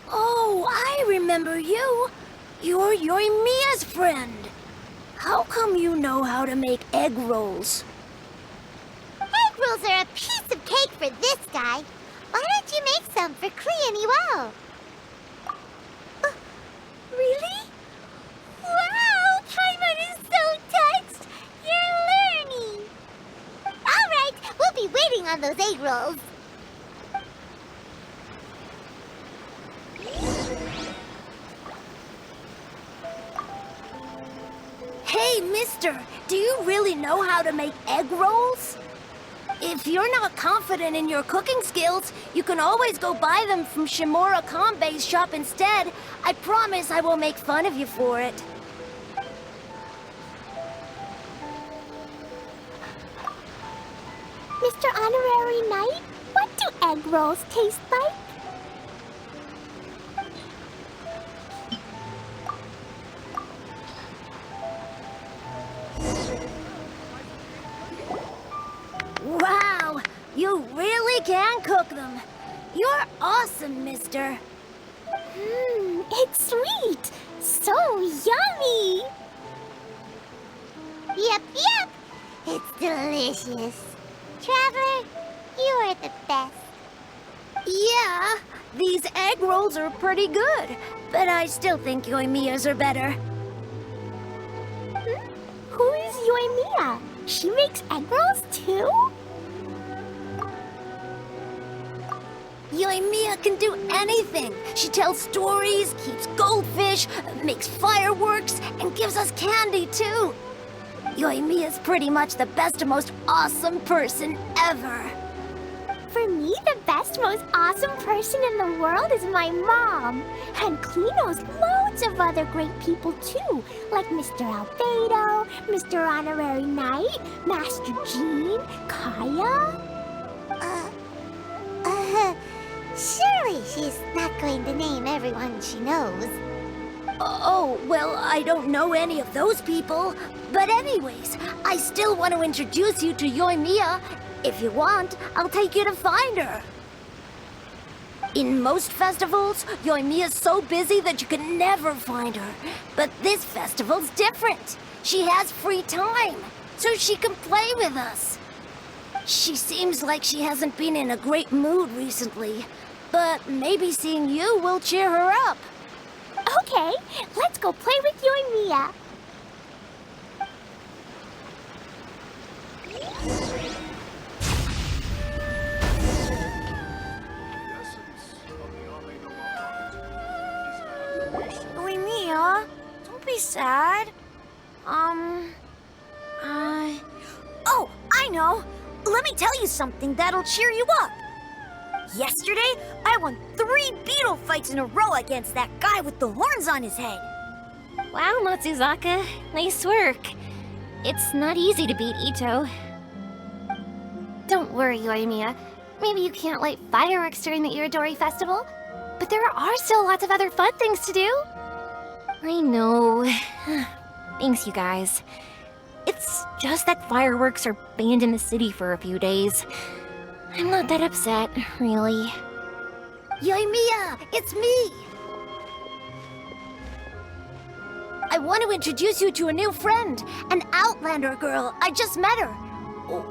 Oh, I remember you. You're Yoimiya's friend. How come you know how to make egg rolls? Egg rolls are a piece of cake for this guy. Why don't you make some for Klee and Ewell? Really? Wow! Paimon is so touched! You're learning! Alright, we'll be waiting on those egg rolls. Hey, mister, do you really know how to make egg rolls? If you're not confident in your cooking skills, you can always go buy them from Shimura Kanbei's shop instead. I promise I won't make fun of you for it. Mr. Honorary Knight, what do egg rolls taste like? Wow, you really can cook them. You're awesome, mister. It's sweet. So yummy. Yep. It's delicious. Traveler, you are the best. Yeah, these egg rolls are pretty good, but I still think Yoimiya's are better. Who is Yoimiya? She makes egg rolls too? Yoimiya can do anything. She tells stories, keeps goldfish, makes fireworks, and gives us candy too. Yoimiya's pretty much the best and most awesome person ever. For me, the best, most awesome person in the world is my mom. And Klee knows loads of other great people too, like Mr. Albedo, Mr. Honorary Knight, Master Jean, Kaya. Surely she's not going to name everyone she knows. Oh, well, I don't know any of those people. But anyways, I still want to introduce you to Yoimiya. If you want, I'll take you to find her. In most festivals, Yoimiya's so busy that you can never find her. But this festival's different. She has free time, so she can play with us. She seems like she hasn't been in a great mood recently. But maybe seeing you will cheer her up. Okay, let's go play with Yoimiya. Yoimiya, don't be sad. Oh, I know. Let me tell you something that'll cheer you up. Yesterday, I won 3 beetle fights in a row against that guy with the horns on his head. Wow, Matsuzaka. Nice work. It's not easy to beat Ito. Don't worry, Yoimiya. Maybe you can't light fireworks during the Irodori Festival, but there are still lots of other fun things to do. I know. Thanks, you guys. It's just that fireworks are banned in the city for a few days. I'm not that upset, really. Yoimiya, it's me! I want to introduce you to a new friend, an Outlander girl. I just met her.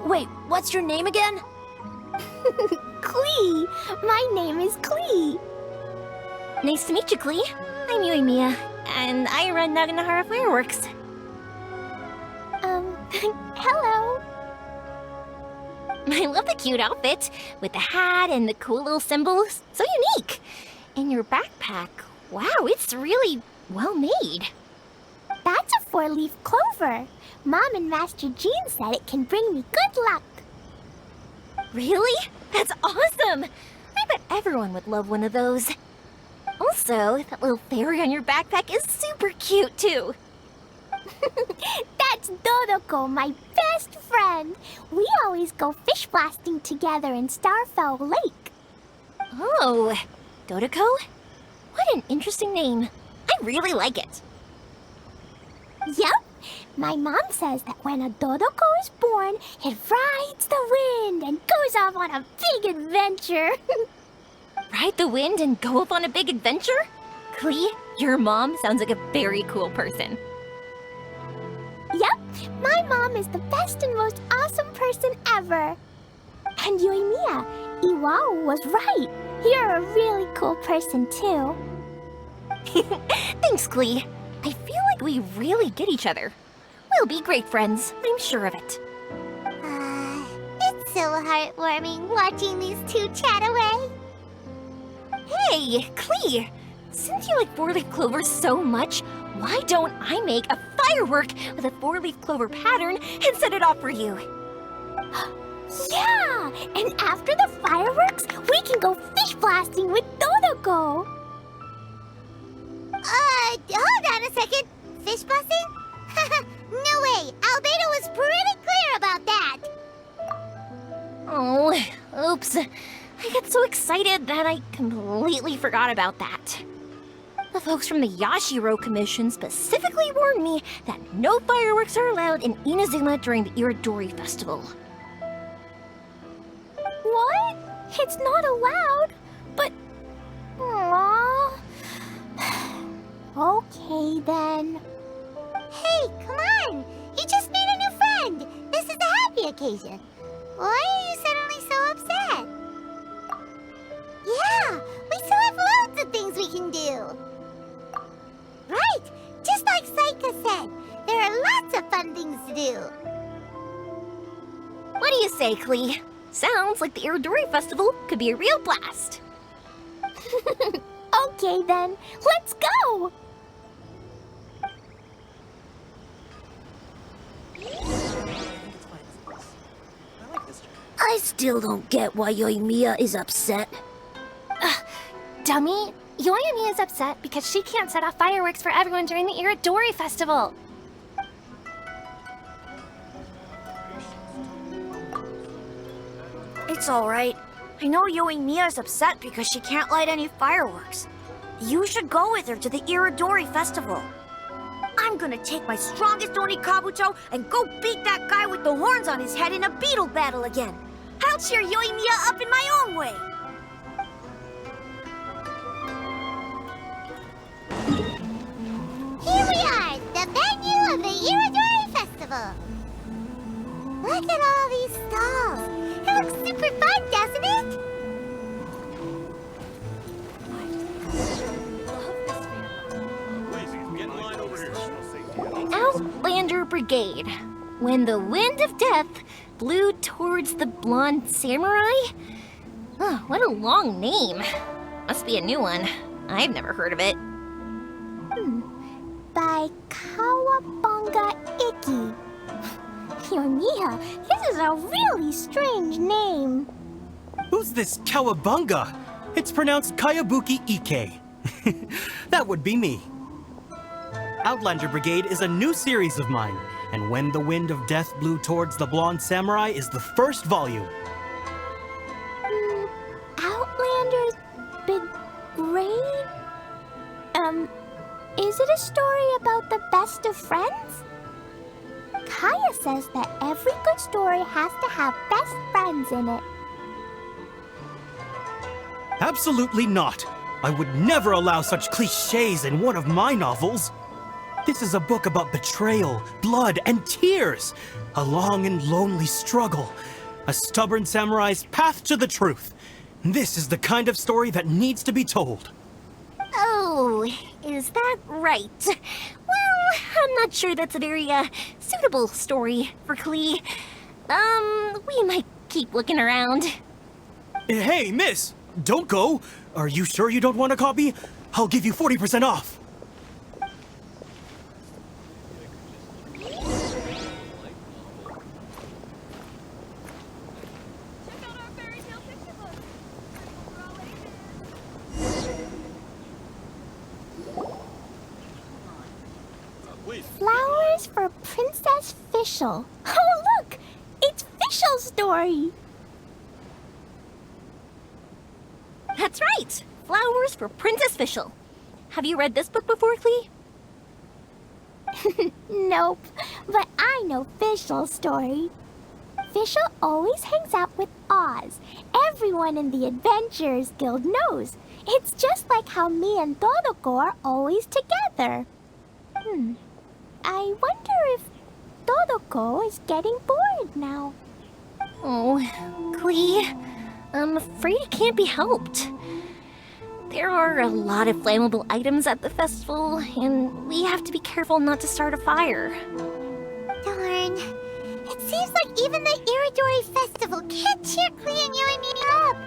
Wait, what's your name again? Klee! My name is Klee. Nice to meet you, Klee. I'm Yoimiya, and I run Naganahara Fireworks. Hello. I love the cute outfit, with the hat and the cool little symbols. So unique. And your backpack, wow, it's really well made. That's a 4-leaf clover. Mom and Master Jean said it can bring me good luck. Really? That's awesome! I bet everyone would love one of those. Also, that little fairy on your backpack is super cute, too. That's Dodoko, my best friend. We always go fish blasting together in Starfell Lake. Oh, Dodoko? What an interesting name. I really like it. Yep, My mom says that when a Dodoko is born, it rides the wind and goes off on a big adventure. Ride the wind and go off on a big adventure? Klee, your mom sounds like a very cool person. Yep, my mom is the best and most awesome person ever. And Yoimiya, Iwao was right. You're a really cool person too. Thanks, Klee. I feel like we really get each other. We'll be great friends, I'm sure of it. It's so heartwarming watching these two chat away. Hey, Klee! Since you like four-leaf clovers so much, why don't I make a firework with a four-leaf clover pattern and set it off for you? Yeah! And after the fireworks, we can go fish blasting with Dodoko! Hold on a second. Fish blasting? No way! Albedo was pretty clear about that! Oh, oops. I got so excited that I completely forgot about that. The folks from the Yashiro Commission specifically warned me that no fireworks are allowed in Inazuma during the Irodori Festival. What? It's not allowed? But... Aww... Okay then. Hey, come on! You just made a new friend! This is a happy occasion. Why are you suddenly so upset? Yeah, we still have loads of things we can do. Right, just like Saika said, there are lots of fun things to do. What do you say, Klee? Sounds like the Irodori Festival could be a real blast. Okay then, let's go! I still don't get why Yoimiya is upset. Dummy, Yoimiya is upset because she can't set off fireworks for everyone during the Irodori Festival. It's alright. I know Yoimiya is upset because she can't light any fireworks. You should go with her to the Irodori Festival. I'm gonna take my strongest Oni Kabuto and go beat that guy with the horns on his head in a beetle battle again. I'll cheer Yoimiya up in my own way. Here we are, the venue of the Irodori Festival. Look at all these stalls. It looks super fun, doesn't it? Outlander Brigade. When the wind of death blew towards the blonde samurai? Oh, what a long name. Must be a new one. I've never heard of it. By Kawabunga Iki. Yoimiya, this is a really strange name. Who's this Kawabunga? It's pronounced Kayabuki Ike. That would be me. Outlander Brigade is a new series of mine, and When the Wind of Death Blew Towards the Blonde Samurai is the first volume. Outlander's Brigade? Is it a story about the best of friends? Kaya says that every good story has to have best friends in it. Absolutely not. I would never allow such cliches in one of my novels. This is a book about betrayal, blood, and tears. A long and lonely struggle. A stubborn samurai's path to the truth. This is the kind of story that needs to be told. Oh, is that right? Well, I'm not sure that's a very, suitable story for Klee. We might keep looking around. Hey, miss! Don't go! Are you sure you don't want a copy? I'll give you 40% off! Flowers for Princess Fischl. Oh, look! It's Fischl's story! That's right! Flowers for Princess Fischl. Have you read this book before, Klee? Nope, but I know Fischl's story. Fischl always hangs out with Oz. Everyone in the Adventurers Guild knows. It's just like how me and Todoko are always together. I wonder if Todoko is getting bored now. Oh, Klee, I'm afraid it can't be helped. There are a lot of flammable items at the festival, and we have to be careful not to start a fire. Darn. It seems like even the Irodori Festival can't cheer Klee and you and me up.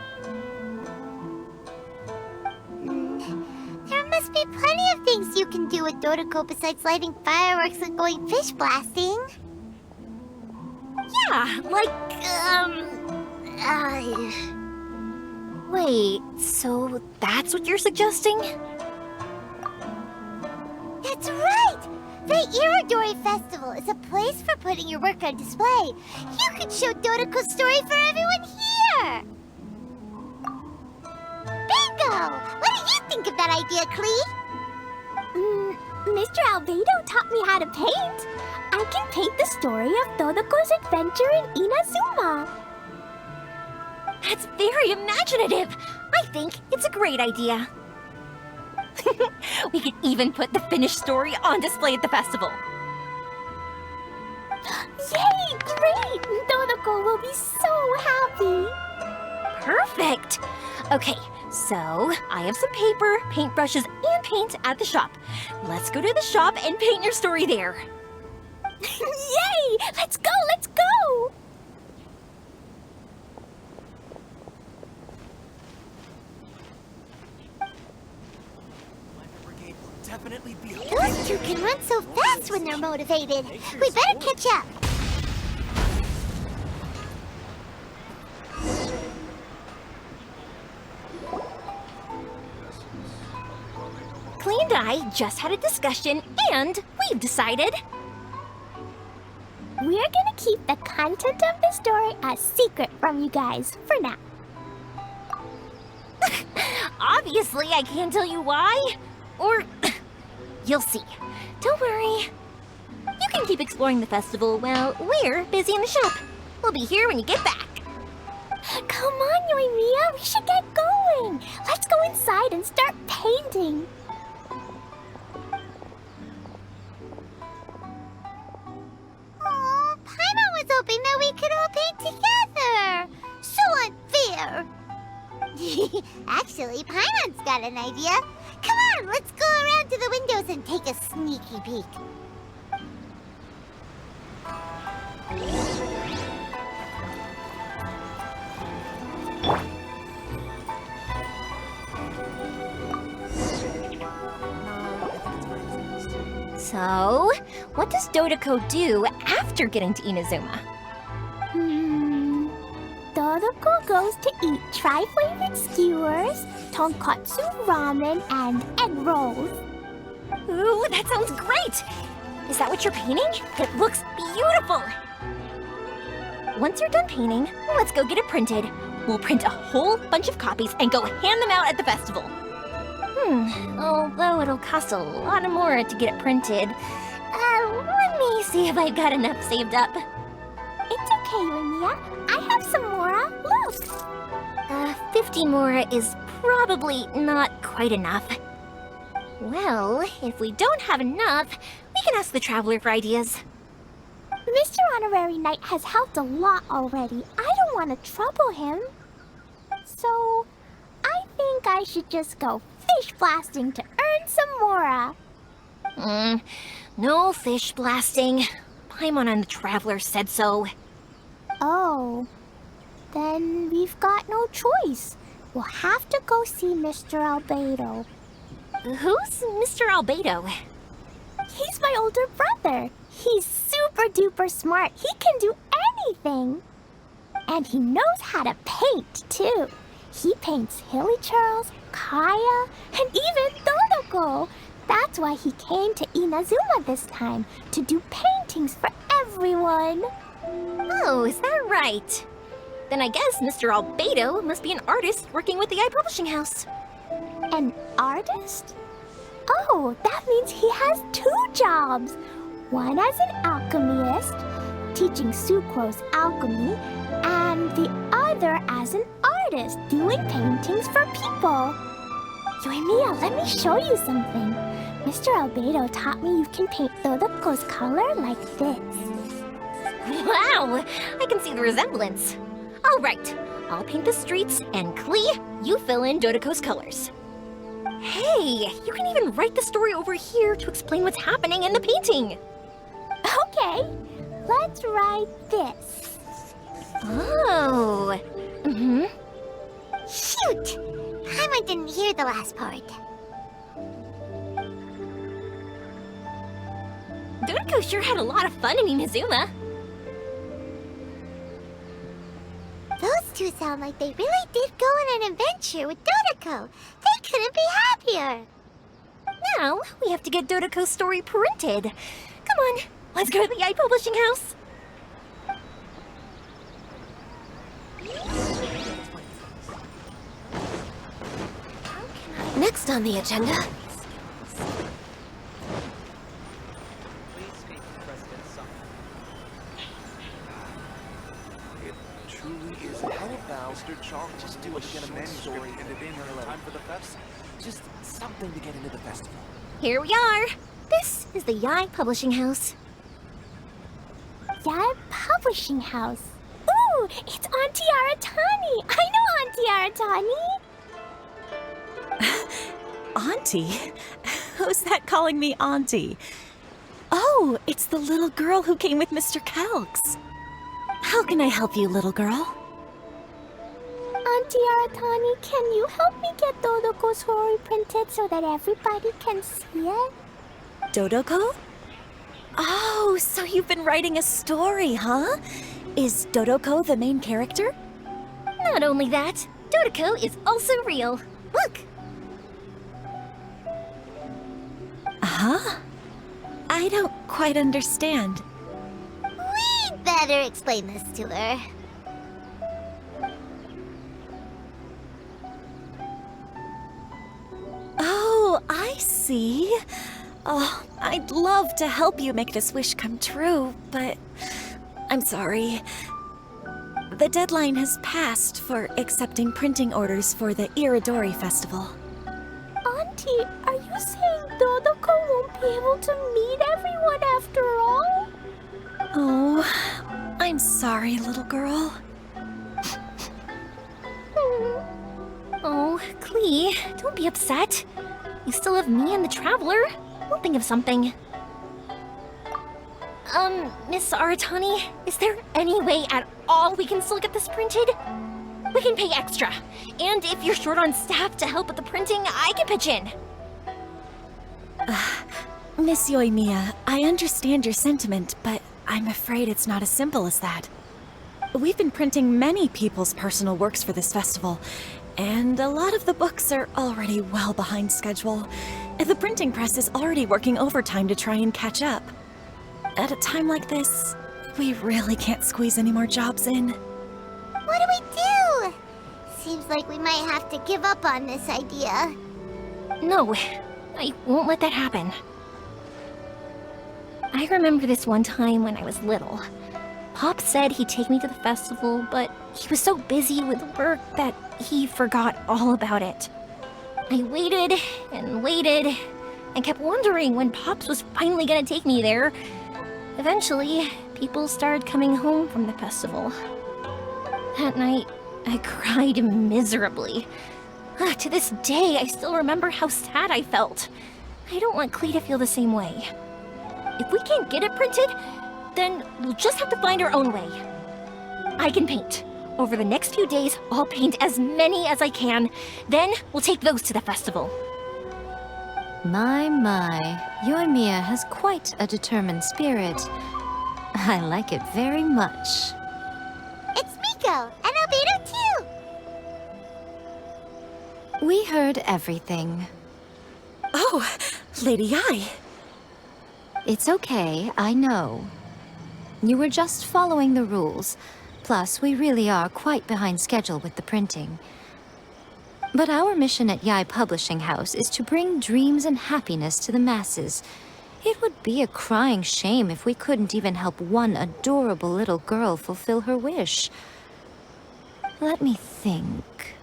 There must be plenty of things you can do with Dodoko besides lighting fireworks and going fish blasting. Yeah, like, Wait, so that's what you're suggesting? That's right! The Irodori Festival is a place for putting your work on display. You could show Dodoko's story for everyone here! Bingo! What do you think of that idea, Klee? Mr. Albedo taught me how to paint. I can paint the story of Dodoko's adventure in Inazuma. That's very imaginative! I think it's a great idea. We could even put the finished story on display at the festival. Yay! Great! Dodoko will be so happy. Perfect! Okay, so I have some paper, paintbrushes, and paint at the shop. Let's go to the shop and paint your story there. Yay! Let's go! Let's go! Definitely be Those two can run so fast when they're motivated. We better catch up. Klee and I just had a discussion, and we've decided... We're gonna keep the content of the story a secret from you guys for now. Obviously, I can't tell you why. Or... you'll see. Don't worry. You can keep exploring the festival while we're busy in the shop. We'll be here when you get back. Come on, Yoimiya, we should get going. Let's go inside and start painting. Oh, Paimon was hoping that we could all paint together. So unfair. Actually, Paimon's got an idea. Come on, let's go around to the windows and take a sneaky peek. So, what does Dodoko do after getting to Inazuma? Dodoko goes to eat tri-flavored skewers, tonkatsu ramen, and egg rolls. Ooh, that sounds great! Is that what you're painting? It looks beautiful! Once you're done painting, let's go get it printed. We'll print a whole bunch of copies and go hand them out at the festival. Although it'll cost a lot more to get it printed. Let me see if I've got enough saved up. It's okay, Yoimiya. I have some mora. Look! 50 mora is probably not quite enough. Well, if we don't have enough, we can ask the Traveler for ideas. Mr. Honorary Knight has helped a lot already. I don't want to trouble him. So, I think I should just go fish blasting to earn some mora. No fish blasting. Paimon and the Traveler said so. Oh, then we've got no choice. We'll have to go see Mr. Albedo. Who's Mr. Albedo? He's my older brother. He's super duper smart. He can do anything. And he knows how to paint, too. He paints Hilichurls, Kaya, and even Dodoko. That's why he came to Inazuma this time, to do paintings for everyone. Oh, is that right? Then I guess Mr. Albedo must be an artist working with the iPublishing House. An artist? Oh, that means he has 2 jobs. One as an alchemist, teaching sucrose alchemy, and the other as an artist, doing paintings for people. Yoimiya, let me show you something. Mr. Albedo taught me you can paint Dodoko's color like this. Wow! I can see the resemblance. All right, I'll paint the streets, and Klee, you fill in Dodoko's colors. Hey, you can even write the story over here to explain what's happening in the painting. Okay, let's write this. Oh. Mm-hmm. Shoot! Paimon didn't hear the last part. Dodoko sure had a lot of fun in Inazuma. Those two sound like they really did go on an adventure with Dodoko. They couldn't be happier. Now, we have to get Dodoko's story printed. Come on, let's go to the Yae Publishing House. Next on the agenda. Mr. Chalk, just do it again a manuscript and it in her time for the fest. Just something to get into the festival. Here we are. This is the Yae Publishing House. Yae Publishing House. Ooh, it's Auntie Aratani. I know Auntie Aratani. Auntie? Who's that calling me Auntie? Oh, it's the little girl who came with Mr. Calx. How can I help you, little girl? Auntie Aratani, can you help me get Dodoko's story printed so that everybody can see it? Dodoko? Oh, so you've been writing a story, huh? Is Dodoko the main character? Not only that, Dodoko is also real. Look! Huh? I don't quite understand. We'd better explain this to her. Oh, I see. Oh, I'd love to help you make this wish come true, but I'm sorry. The deadline has passed for accepting printing orders for the Irodori Festival. Auntie, are you saying Dodoko won't be able to meet everyone after all? Oh, I'm sorry, little girl. Oh, Klee, don't be upset. You still have me and the Traveler. We'll think of something. Miss Aratani, is there any way at all we can still get this printed? We can pay extra. And if you're short on staff to help with the printing, I can pitch in. Miss Yoimiya, I understand your sentiment, but I'm afraid it's not as simple as that. We've been printing many people's personal works for this festival, and a lot of the books are already well behind schedule. The printing press is already working overtime to try and catch up. At a time like this, we really can't squeeze any more jobs in. What do we do? Seems like we might have to give up on this idea. No, I won't let that happen. I remember this one time when I was little. Pop said he'd take me to the festival, but he was so busy with work that he forgot all about it. I waited and kept wondering when Pops was finally gonna take me there. Eventually, people started coming home from the festival. That night, I cried miserably. To this day, I still remember how sad I felt. I don't want Klee to feel the same way. If we can't get it printed, then we'll just have to find our own way. I can paint. Over the next few days, I'll paint as many as I can. Then we'll take those to the festival. My, Yoimiya has quite a determined spirit. I like it very much. It's Miko, and Albedo too! We heard everything. Oh, Lady Yae. It's okay, I know. You were just following the rules. Plus, we really are quite behind schedule with the printing. But our mission at Yae Publishing House is to bring dreams and happiness to the masses. It would be a crying shame if we couldn't even help one adorable little girl fulfill her wish. Let me think.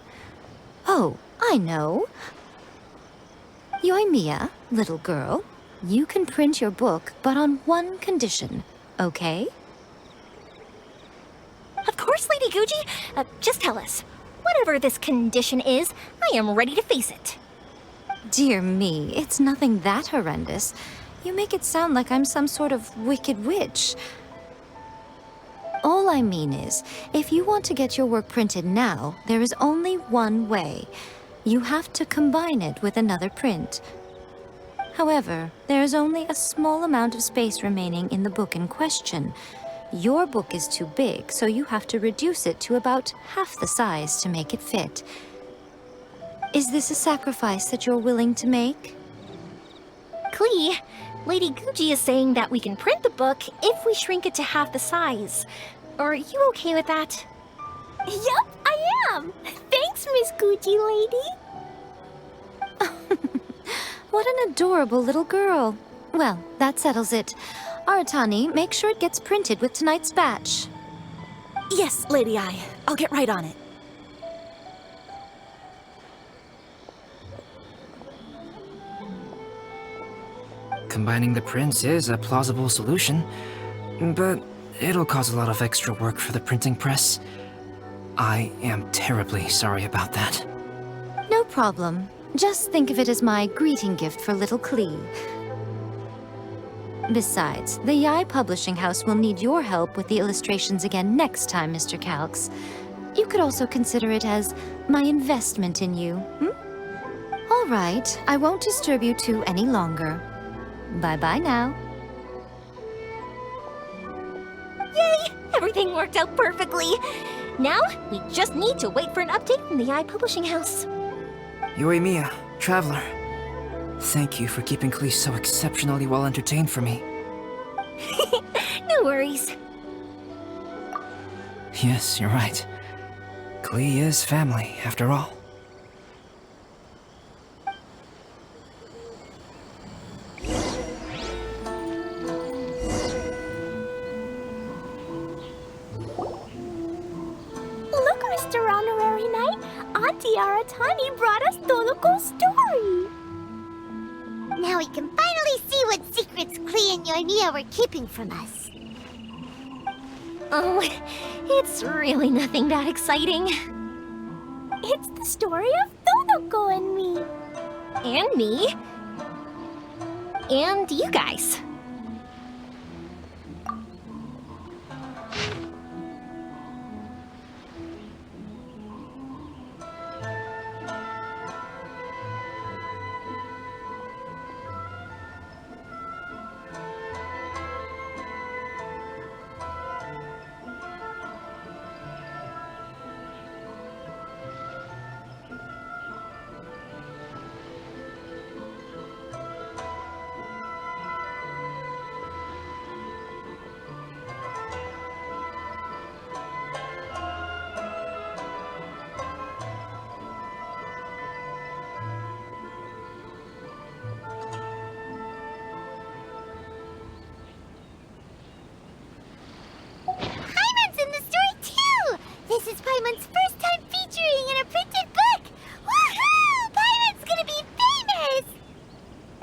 Oh, I know. Yoimiya, little girl, you can print your book, but on one condition, okay? Of course, Lady Guji. Just tell us. Whatever this condition is, I am ready to face it. Dear me, it's nothing that horrendous. You make it sound like I'm some sort of wicked witch. All I mean is, if you want to get your work printed now, there is only one way. You have to combine it with another print. However, there is only a small amount of space remaining in the book in question. Your book is too big, so you have to reduce it to about half the size to make it fit. Is this a sacrifice that you're willing to make? Klee, Lady Guji is saying that we can print the book if we shrink it to half the size. Are you okay with that? Yup, I am. Thanks, Miss Guji lady. What an adorable little girl. Well, that settles it. Aratani, make sure it gets printed with tonight's batch. Yes, Lady Ai. I'll get right on it. Combining the prints is a plausible solution, but it'll cause a lot of extra work for the printing press. I am terribly sorry about that. No problem. Just think of it as my greeting gift for little Klee. Besides, the Yai Publishing House will need your help with the illustrations again next time, Mr. Calx. You could also consider it as my investment in you, All right, I won't disturb you two any longer. Bye-bye now. Yay! Everything worked out perfectly. Now, we just need to wait for an update from the Yai Publishing House. Yoimiya, Traveler. Thank you for keeping Klee so exceptionally well entertained for me. No worries. Yes, you're right. Klee is family, after all. Look, Mr. Honorary Knight. Auntie Aratani brought us Toloko's story. Now we can finally see what secrets Klee and Yoimiya were keeping from us. Oh, it's really nothing that exciting. It's the story of Toloko and me. And me. And you guys. Paimon's in the story too! This is Paimon's first time featuring in a printed book! Woohoo! Paimon's gonna be famous!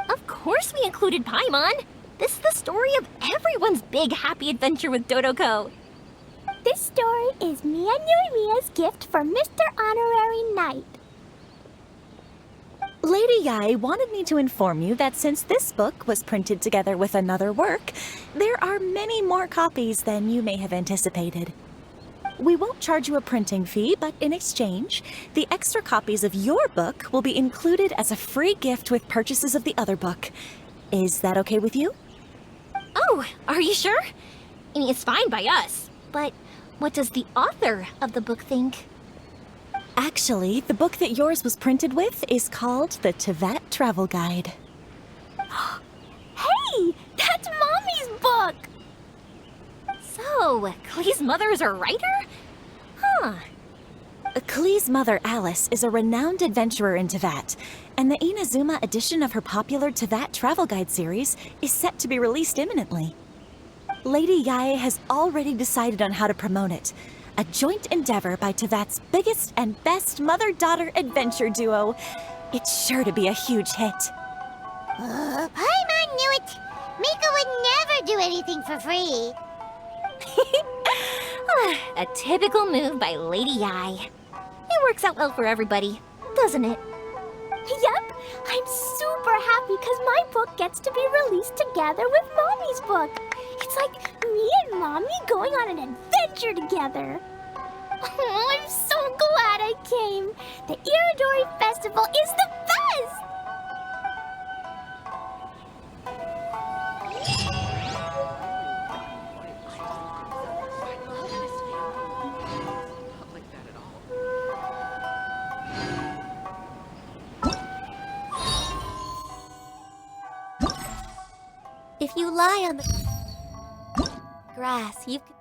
Of course we included Paimon. This is the story of everyone's big happy adventure with Dodoko. This story is me and Yoimiya's gift for Mr. Honorary Knight. Lady Yai wanted me to inform you that since this book was printed together with another work, there are many more copies than you may have anticipated. We won't charge you a printing fee, but in exchange, the extra copies of your book will be included as a free gift with purchases of the other book. Is that okay with you? Oh, are you sure? I mean, it's fine by us. But what does the author of the book think? Actually, the book that yours was printed with is called the Teyvat Travel Guide. Hey, that's Mommy's book! So, Klee's mother is a writer? Huh. Klee's mother, Alice, is a renowned adventurer in Teyvat, And the Inazuma edition of her popular Teyvat travel guide series is set to be released imminently. Lady Yae has already decided on how to promote it. A joint endeavor by Teyvat's biggest and best mother-daughter adventure duo. It's sure to be a huge hit. Paimon knew it! Mika would never do anything for free. A typical move by Lady Yae. It works out well for everybody, doesn't it? Yep, I'm super happy because my book gets to be released together with Mommy's book. It's like me and Mommy going on an adventure together. Oh, I'm so glad I came. The Irodori Festival is the best! If you lie on the grass, you could